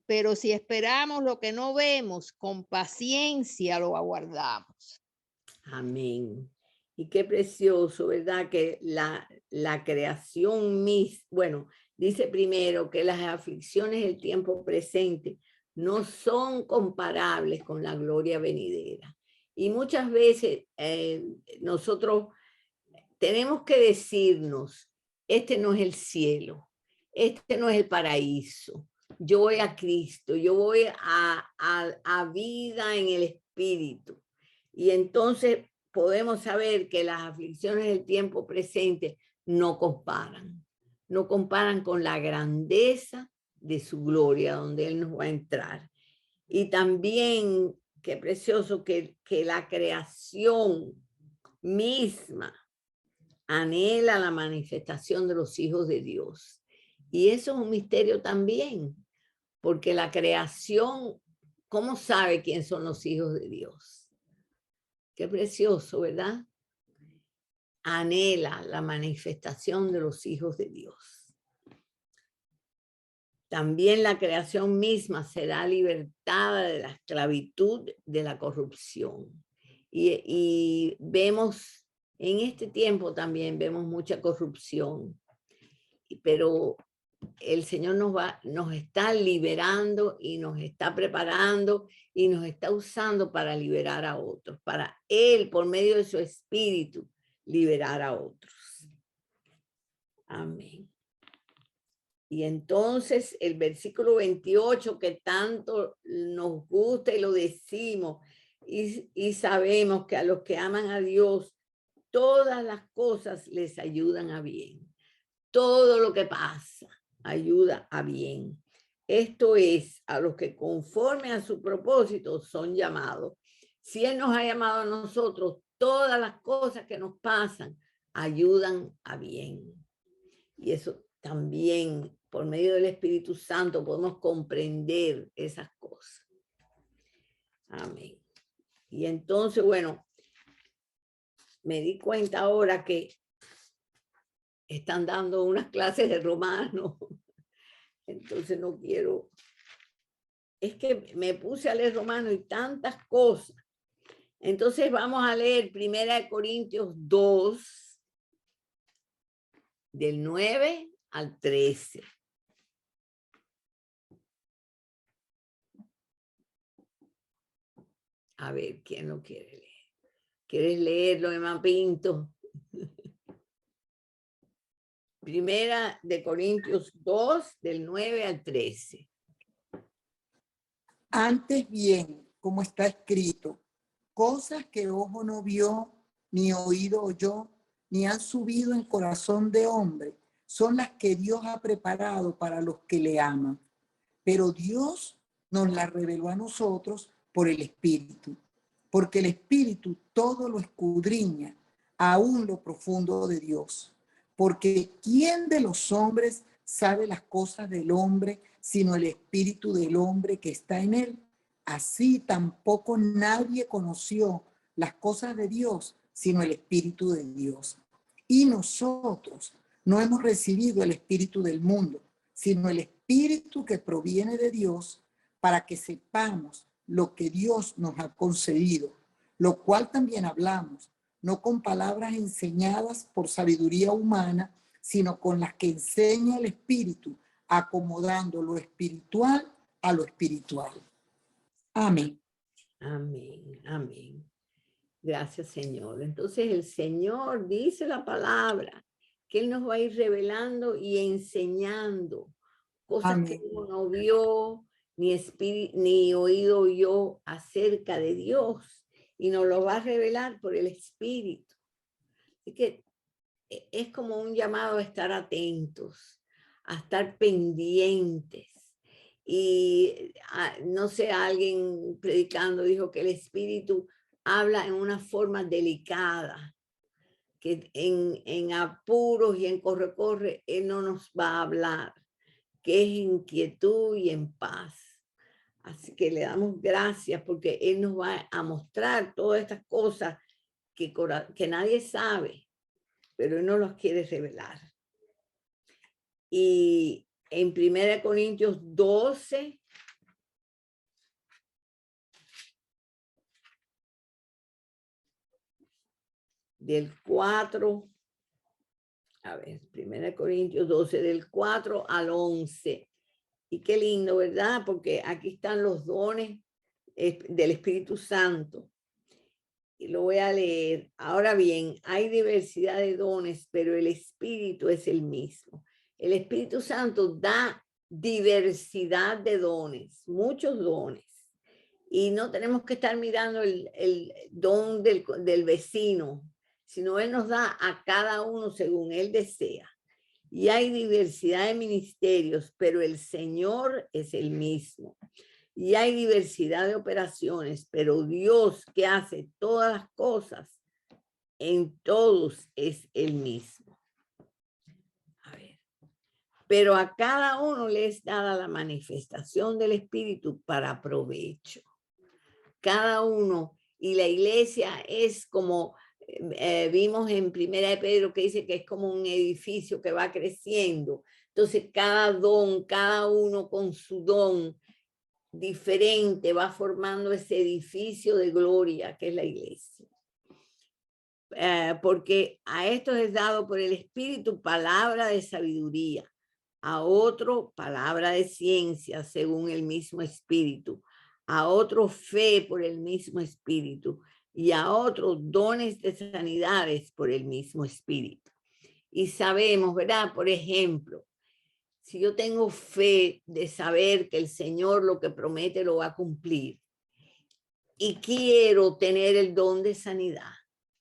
Pero si esperamos lo que no vemos, con paciencia lo aguardamos. Amén. Y qué precioso, ¿verdad? Que la creación misma, bueno, dice primero que las aflicciones del tiempo presente no son comparables con la gloria venidera. Y muchas veces nosotros tenemos que decirnos, este no es el cielo, este no es el paraíso. Yo voy a Cristo, yo voy a vida en el Espíritu. Y entonces podemos saber que las aflicciones del tiempo presente no comparan con la grandeza de su gloria, donde Él nos va a entrar. Y también, qué precioso que la creación misma anhela la manifestación de los hijos de Dios. Y eso es un misterio también, porque la creación, ¿cómo sabe quién son los hijos de Dios? Qué precioso, ¿verdad? Anhela la manifestación de los hijos de Dios. También la creación misma será libertada de la esclavitud de la corrupción. Y vemos, en este tiempo también vemos mucha corrupción, pero el Señor nos está liberando y nos está preparando y nos está usando para liberar a otros, para Él, por medio de su Espíritu, liberar a otros. Amén. Y entonces el versículo 28, que tanto nos gusta y lo decimos, Y sabemos que a los que aman a Dios, todas las cosas les ayudan a bien. Todo lo que pasa ayuda a bien. Esto es, a los que conforme a su propósito son llamados. Si Él nos ha llamado a nosotros, todas las cosas que nos pasan ayudan a bien. Y eso también, por medio del Espíritu Santo, podemos comprender esas cosas. Amén. Y entonces, bueno, me di cuenta ahora que están dando unas clases de romano. Entonces no quiero. Es que me puse a leer romano y tantas cosas. Entonces vamos a leer 1 Corintios 2, del 9 al 13. A ver, ¿quién lo quiere leer? ¿Quieres leerlo, Emma Pinto? 1 Corintios 2, del 9 al 13. Antes bien, como está escrito, cosas que ojo no vio, ni oído oyó, ni han subido en corazón de hombre, son las que Dios ha preparado para los que le aman. Pero Dios nos las reveló a nosotros por el Espíritu, porque el Espíritu todo lo escudriña, aún lo profundo de Dios. Porque ¿quién de los hombres sabe las cosas del hombre, sino el espíritu del hombre que está en él? Así tampoco nadie conoció las cosas de Dios, sino el espíritu de Dios. Y nosotros no hemos recibido el espíritu del mundo, sino el espíritu que proviene de Dios, para que sepamos lo que Dios nos ha concedido, lo cual también hablamos, no con palabras enseñadas por sabiduría humana, sino con las que enseña el Espíritu, acomodando lo espiritual a lo espiritual. Amén. Amén, amén. Gracias, Señor. Entonces el Señor dice la palabra, que Él nos va a ir revelando y enseñando cosas Amén. que uno no vio, ni oído oyó acerca de Dios. Y nos lo va a revelar por el Espíritu. Así que es como un llamado a estar atentos, a estar pendientes. Y no sé, alguien predicando dijo que el Espíritu habla en una forma delicada, que en apuros y en corre-corre Él no nos va a hablar, que es inquietud y en paz. Así que le damos gracias porque Él nos va a mostrar todas estas cosas que nadie sabe, pero Él no los quiere revelar. Y en 1 Corintios 12, del 4, a ver, 1 Corintios 12, del 4 al 11. Y qué lindo, ¿verdad? Porque aquí están los dones del Espíritu Santo. Y lo voy a leer. Ahora bien, hay diversidad de dones, pero el Espíritu es el mismo. El Espíritu Santo da diversidad de dones, muchos dones. Y no tenemos que estar mirando el don del vecino, sino Él nos da a cada uno según Él desea. Y hay diversidad de ministerios, pero el Señor es el mismo. Y hay diversidad de operaciones, pero Dios que hace todas las cosas, en todos es el mismo. A ver. Pero a cada uno le es dada la manifestación del Espíritu para provecho. Cada uno, y la iglesia es como vimos en 1 Pedro que dice que es como un edificio que va creciendo. Entonces cada don, cada uno con su don diferente va formando ese edificio de gloria que es la iglesia. Porque a estos es dado por el Espíritu palabra de sabiduría, a otro palabra de ciencia según el mismo Espíritu, a otro fe por el mismo Espíritu y a otros dones de sanidades por el mismo Espíritu. Y sabemos, ¿verdad? Por ejemplo, si yo tengo fe de saber que el Señor lo que promete lo va a cumplir, y quiero tener el don de sanidad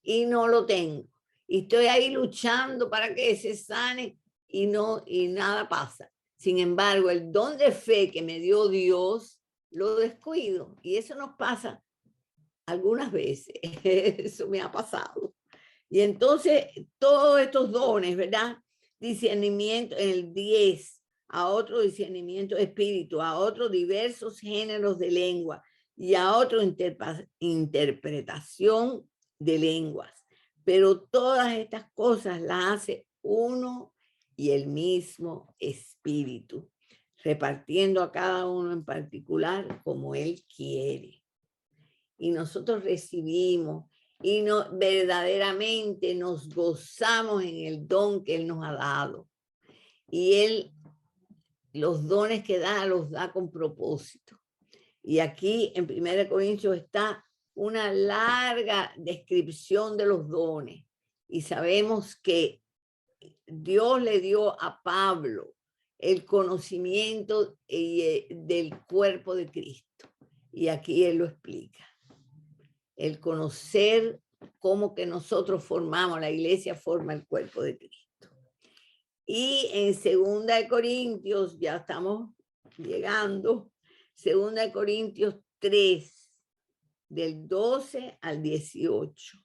y no lo tengo. Y estoy ahí luchando para que se sane y nada pasa. Sin embargo, el don de fe que me dio Dios lo descuido, y eso nos pasa algunas veces. Eso me ha pasado. Y entonces todos estos dones, ¿verdad? Discernimiento en el 10, a otro discernimiento de espíritu, a otros diversos géneros de lengua y a otro interpretación de lenguas. Pero todas estas cosas las hace uno y el mismo espíritu, repartiendo a cada uno en particular como él quiere. Y nosotros recibimos y verdaderamente nos gozamos en el don que él nos ha dado. Y él, los dones que da, los da con propósito. Y aquí en 1 Corintios está una larga descripción de los dones. Y sabemos que Dios le dio a Pablo el conocimiento del cuerpo de Cristo. Y aquí él lo explica. El conocer cómo que nosotros formamos, la iglesia forma el cuerpo de Cristo. Y en 2 Corintios, ya estamos llegando, 2 Corintios 3, del 12 al 18.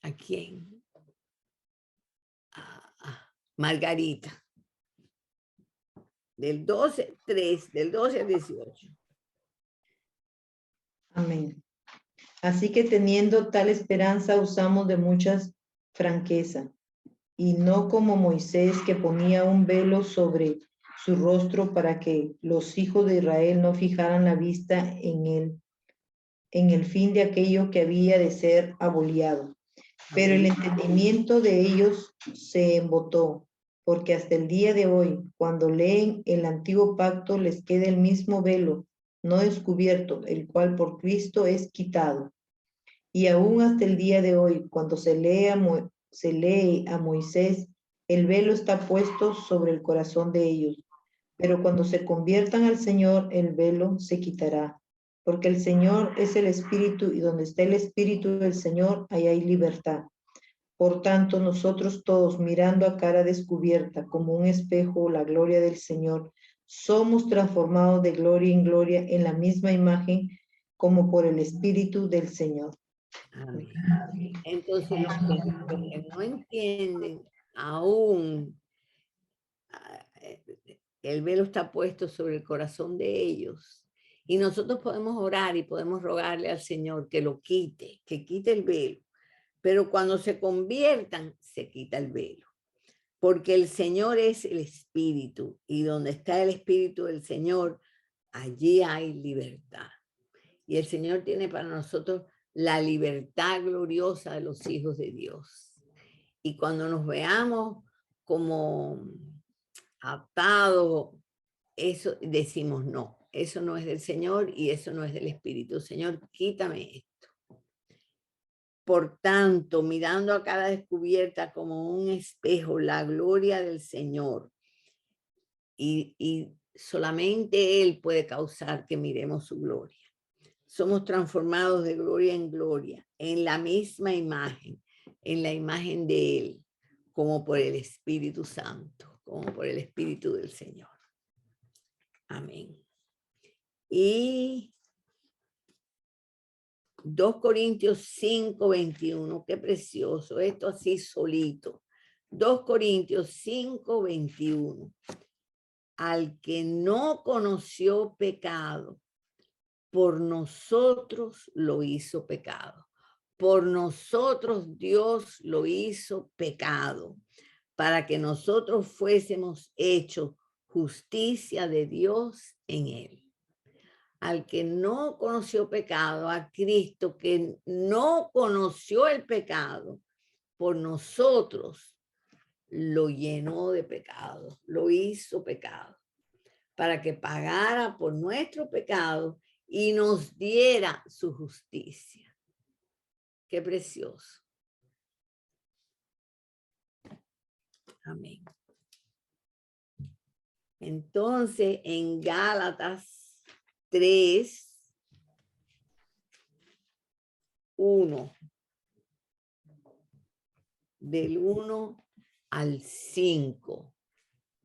¿A quién? Margarita. Del 12 al 18. Amén. Así que teniendo tal esperanza usamos de mucha franqueza, y no como Moisés, que ponía un velo sobre su rostro para que los hijos de Israel no fijaran la vista en el fin de aquello que había de ser aboliado. Pero el entendimiento de ellos se embotó, porque hasta el día de hoy, cuando leen el antiguo pacto, les queda el mismo velo no descubierto, el cual por Cristo es quitado. Y aún hasta el día de hoy, cuando se lee a Moisés, el velo está puesto sobre el corazón de ellos. Pero cuando se conviertan al Señor, el velo se quitará. Porque el Señor es el Espíritu, y donde está el Espíritu del Señor, ahí hay libertad. Por tanto, nosotros todos, mirando a cara descubierta, como un espejo, la gloria del Señor, somos transformados de gloria en gloria en la misma imagen, como por el Espíritu del Señor. Amén. Entonces, los que no entienden aún, el velo está puesto sobre el corazón de ellos. Y nosotros podemos orar y podemos rogarle al Señor que lo quite, que quite el velo. Pero cuando se conviertan, se quita el velo. Porque el Señor es el Espíritu, y donde está el Espíritu del Señor, allí hay libertad. Y el Señor tiene para nosotros la libertad gloriosa de los hijos de Dios. Y cuando nos veamos como atados, eso decimos no, eso no es del Señor y eso no es del Espíritu. Señor, quítame esto. Por tanto, mirando a cada descubierta como un espejo la gloria del Señor, y solamente Él puede causar que miremos su gloria. Somos transformados de gloria en gloria, en la misma imagen, en la imagen de Él, como por el Espíritu Santo, como por el Espíritu del Señor. Amén. Y 2 Corintios 5, 21, qué precioso, esto así solito. 2 Corintios 5, 21. Al que no conoció pecado, por nosotros lo hizo pecado. Por nosotros Dios lo hizo pecado, para que nosotros fuésemos hechos justicia de Dios en él. Al que no conoció pecado, a Cristo que no conoció el pecado, por nosotros lo llenó de pecado, lo hizo pecado, para que pagara por nuestro pecado y nos diera su justicia. Qué precioso. Amén. Entonces, en Gálatas 3, 1. Del 1 al 5.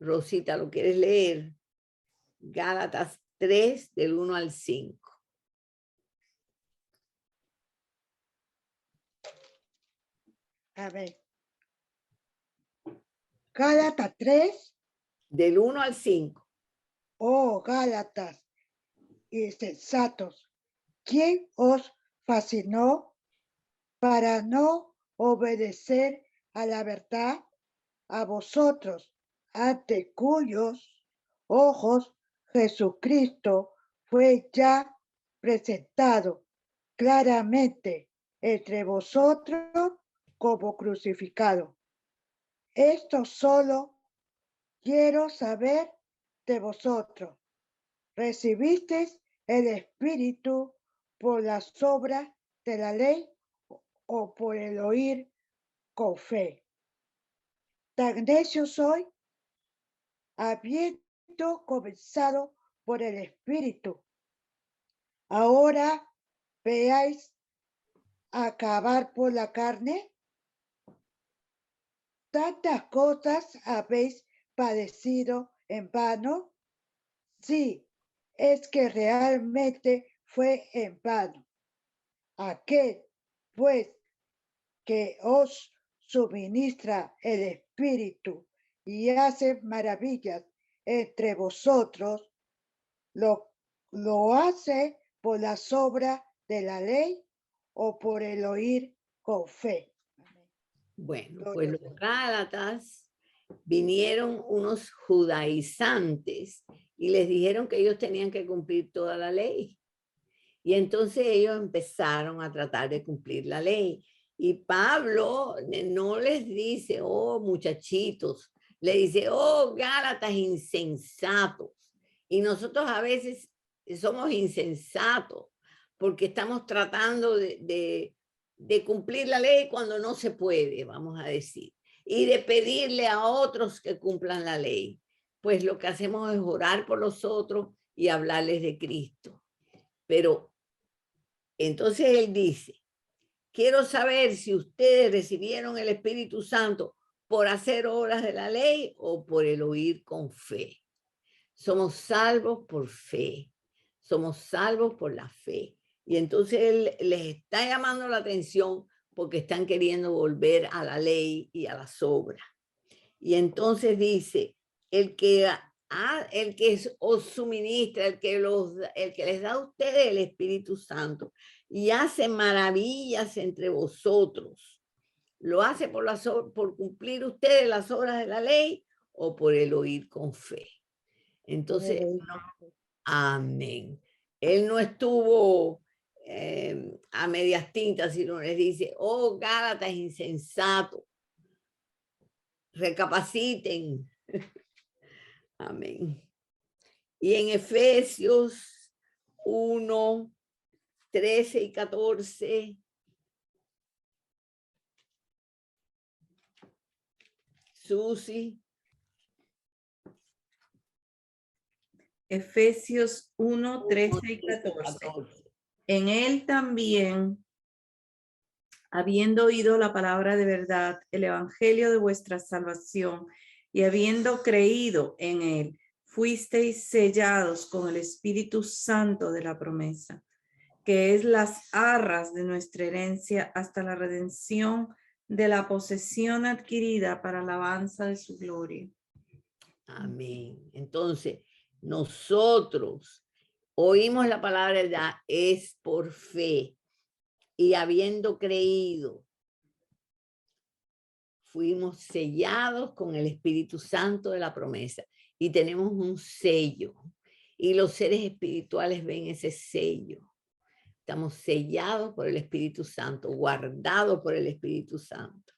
Rosita, ¿lo quieres leer? Gálatas 3, del 1 al 5. A ver. Gálatas 3. Del 1 al 5. Oh, Gálatas insensatos, ¿quién os fascinó para no obedecer a la verdad? A vosotros, ante cuyos ojos Jesucristo fue ya presentado claramente entre vosotros como crucificado. Esto solo quiero saber de vosotros. ¿Recibisteis el Espíritu por las obras de la ley o por el oír con fe? Tan necio soy, habiendo comenzado por el Espíritu. Ahora veáis acabar por la carne. ¿Tantas cosas habéis padecido en vano? Sí, es que realmente fue en vano. Aquel, pues, que os suministra el Espíritu y hace maravillas entre vosotros, lo hace por las obras de la ley o por el oír con fe. Bueno, pues los gálatas vinieron unos judaizantes y les dijeron que ellos tenían que cumplir toda la ley. Y entonces ellos empezaron a tratar de cumplir la ley. Y Pablo no les dice, oh muchachitos, le dice, oh Gálatas insensatos. Y nosotros a veces somos insensatos porque estamos tratando de cumplir la ley cuando no se puede, vamos a decir, y de pedirle a otros que cumplan la ley. Pues lo que hacemos es orar por los otros y hablarles de Cristo. Pero entonces él dice, quiero saber si ustedes recibieron el Espíritu Santo por hacer obras de la ley o por el oír con fe. Somos salvos por fe. Somos salvos por la fe. Y entonces él les está llamando la atención porque están queriendo volver a la ley y a las obras. Y entonces dice, el que os suministra, el que les da a ustedes el Espíritu Santo y hace maravillas entre vosotros, ¿lo hace por cumplir ustedes las obras de la ley o por el oír con fe? Entonces, amén. Él no estuvo a medias tintas, sino les dice, oh Gálatas insensato, recapaciten. Amén. Y en Efesios 1, 13 y 14. Susi. Efesios 1, 13 y 14. En él también, habiendo oído la palabra de verdad, el evangelio de vuestra salvación, y habiendo creído en él, fuisteis sellados con el Espíritu Santo de la promesa, que es las arras de nuestra herencia hasta la redención de la posesión adquirida para alabanza de su gloria. Amén. Entonces, nosotros oímos la palabra ya es por fe y habiendo creído, fuimos sellados con el Espíritu Santo de la promesa y tenemos un sello y los seres espirituales ven ese sello. Estamos sellados por el Espíritu Santo, guardados por el Espíritu Santo.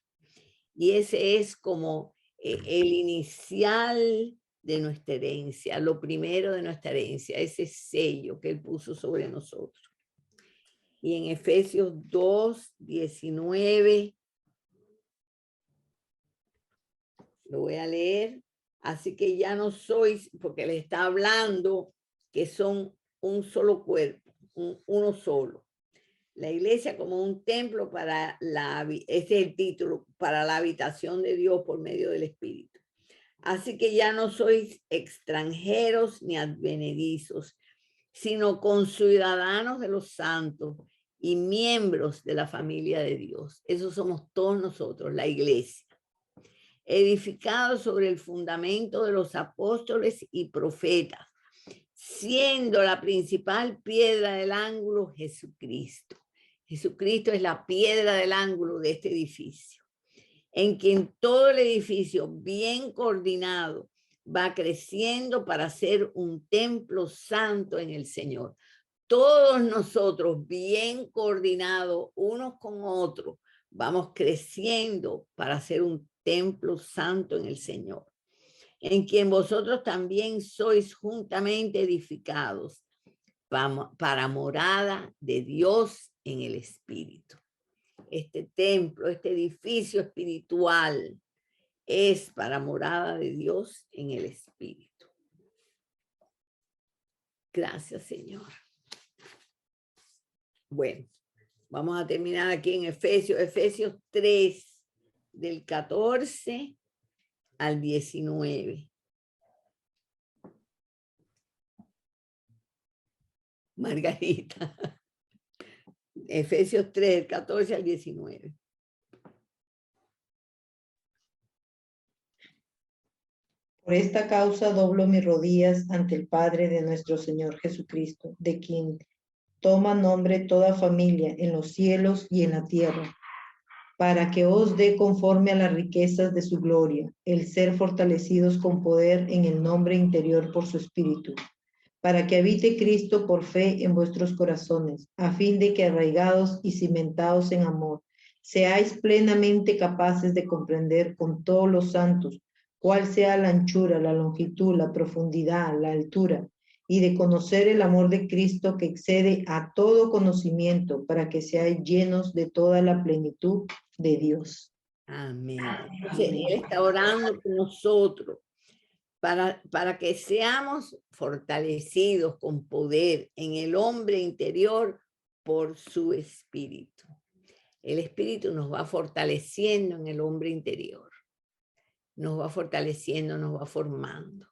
Y ese es como el inicial de nuestra herencia, lo primero de nuestra herencia, ese sello que Él puso sobre nosotros. Y en Efesios 2, 19, lo voy a leer. Así que ya no sois, porque les está hablando que son un solo cuerpo, uno solo. La iglesia como un templo para ese es el título, para la habitación de Dios por medio del Espíritu. Así que ya no sois extranjeros ni advenedizos, sino conciudadanos de los santos y miembros de la familia de Dios. Esos somos todos nosotros, la iglesia. Edificados sobre el fundamento de los apóstoles y profetas, siendo la principal piedra del ángulo Jesucristo. Jesucristo es la piedra del ángulo de este edificio, en quien todo el edificio bien coordinado va creciendo para ser un templo santo en el Señor. Todos nosotros bien coordinados unos con otros, vamos creciendo para ser un templo santo en el Señor, en quien vosotros también sois juntamente edificados para morada de Dios en el Espíritu. Este templo, este edificio espiritual es para morada de Dios en el Espíritu. Gracias, Señor. Bueno, vamos a terminar aquí en Efesios 3, del 14 al 19. Margarita. Efesios 3, del 14 al 19. Por esta causa doblo mis rodillas ante el Padre de nuestro Señor Jesucristo, de quien toma nombre toda familia en los cielos y en la tierra, para que os dé conforme a las riquezas de su gloria, el ser fortalecidos con poder en el nombre interior por su Espíritu, para que habite Cristo por fe en vuestros corazones, a fin de que arraigados y cimentados en amor, seáis plenamente capaces de comprender con todos los santos cuál sea la anchura, la longitud, la profundidad, la altura, y de conocer el amor de Cristo que excede a todo conocimiento, para que seáis llenos de toda la plenitud de Dios. Amén. Entonces, Él está orando por nosotros para que seamos fortalecidos con poder en el hombre interior por su Espíritu. El Espíritu nos va fortaleciendo en el hombre interior. Nos va fortaleciendo, nos va formando.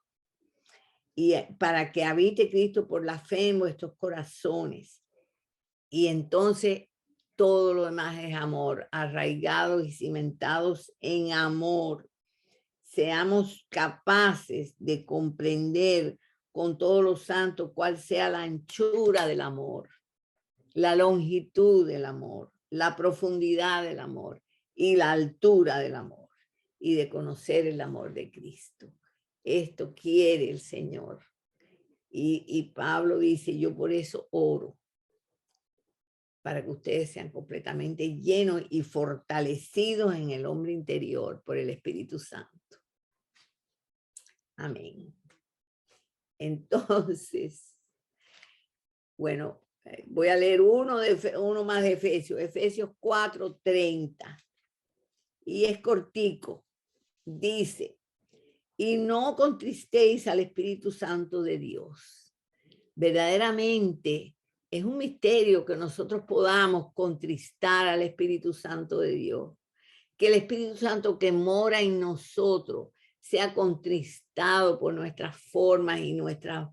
Y para que habite Cristo por la fe en vuestros corazones. Y entonces todo lo demás es amor, arraigados y cimentados en amor. Seamos capaces de comprender con todos los santos cuál sea la anchura del amor, la longitud del amor, la profundidad del amor y la altura del amor, y de conocer el amor de Cristo. Esto quiere el Señor. Y Pablo dice, yo por eso oro, para que ustedes sean completamente llenos y fortalecidos en el hombre interior por el Espíritu Santo. Amén. Entonces, bueno, voy a leer uno más de Efesios 4:30. Y es cortico. Dice, y no contristéis al Espíritu Santo de Dios. Verdaderamente es un misterio que nosotros podamos contristar al Espíritu Santo de Dios. Que el Espíritu Santo que mora en nosotros sea contristado por nuestras formas y nuestra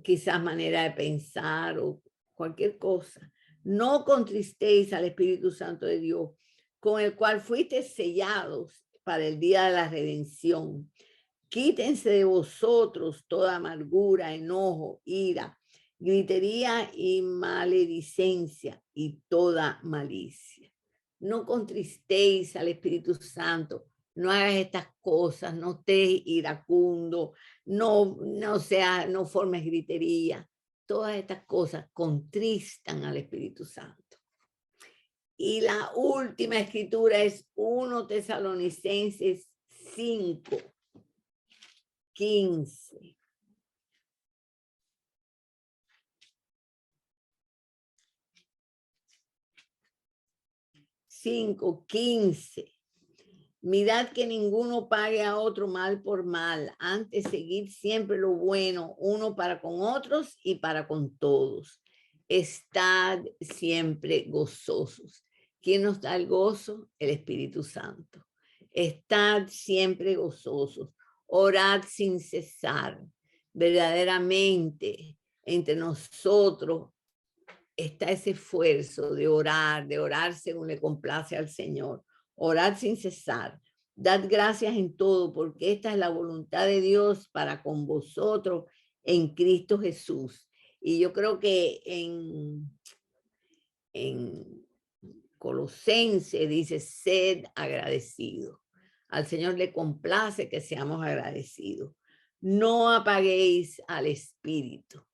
quizás manera de pensar o cualquier cosa. No contristéis al Espíritu Santo de Dios, con el cual fuisteis sellados para el día de la redención. Quítense de vosotros toda amargura, enojo, ira, gritería y maledicencia y toda malicia. No contristéis al Espíritu Santo, no hagas estas cosas, no estés iracundo, no formes gritería. Todas estas cosas contristan al Espíritu Santo. Y la última escritura es 1 Tesalonicenses 5:15. Mirad que ninguno pague a otro mal por mal, antes seguid siempre lo bueno, uno para con otros y para con todos. Estad siempre gozosos. ¿Quién nos da el gozo? El Espíritu Santo. Estad siempre gozosos. Orad sin cesar. Verdaderamente, entre nosotros está ese esfuerzo de orar según le complace al Señor. Orad sin cesar. Dad gracias en todo, porque esta es la voluntad de Dios para con vosotros en Cristo Jesús. Y yo creo que en Colosenses dice, sed agradecidos. Al Señor le complace que seamos agradecidos. No apaguéis al Espíritu.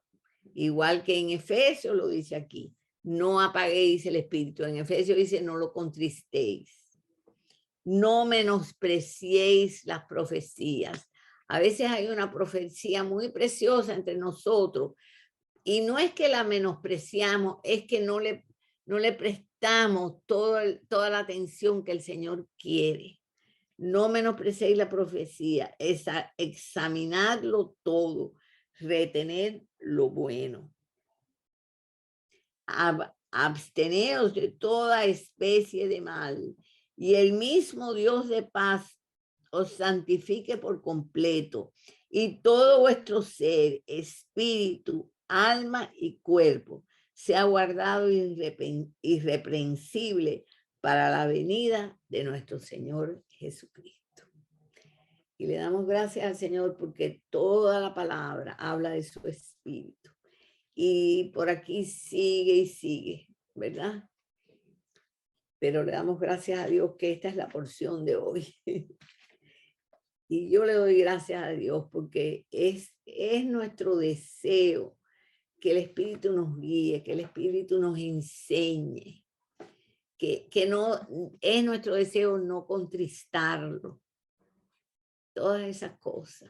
Igual que en Efesios lo dice aquí, no apaguéis el Espíritu. En Efesios dice, no lo contristéis. No menospreciéis las profecías. A veces hay una profecía muy preciosa entre nosotros y no es que la menospreciamos, es que no le prestamos toda la atención que el Señor quiere. No menospreciéis la profecía, es examinarlo todo, retener lo bueno. Absteneos de toda especie de mal, y el mismo Dios de paz os santifique por completo, y todo vuestro ser, espíritu, alma y cuerpo sea guardado irreprensible para la venida de nuestro Señor Jesucristo. Y le damos gracias al Señor porque toda la palabra habla de su espíritu. Y por aquí sigue y sigue, ¿verdad? Pero le damos gracias a Dios que esta es la porción de hoy. Y yo le doy gracias a Dios porque es nuestro deseo que el Espíritu nos guíe, que el Espíritu nos enseñe, que no es nuestro deseo no contristarlo. Todas esas cosas.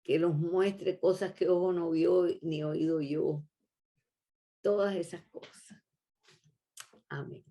Que nos muestre cosas que ojo no vio ni oído yo. Todas esas cosas. Amén.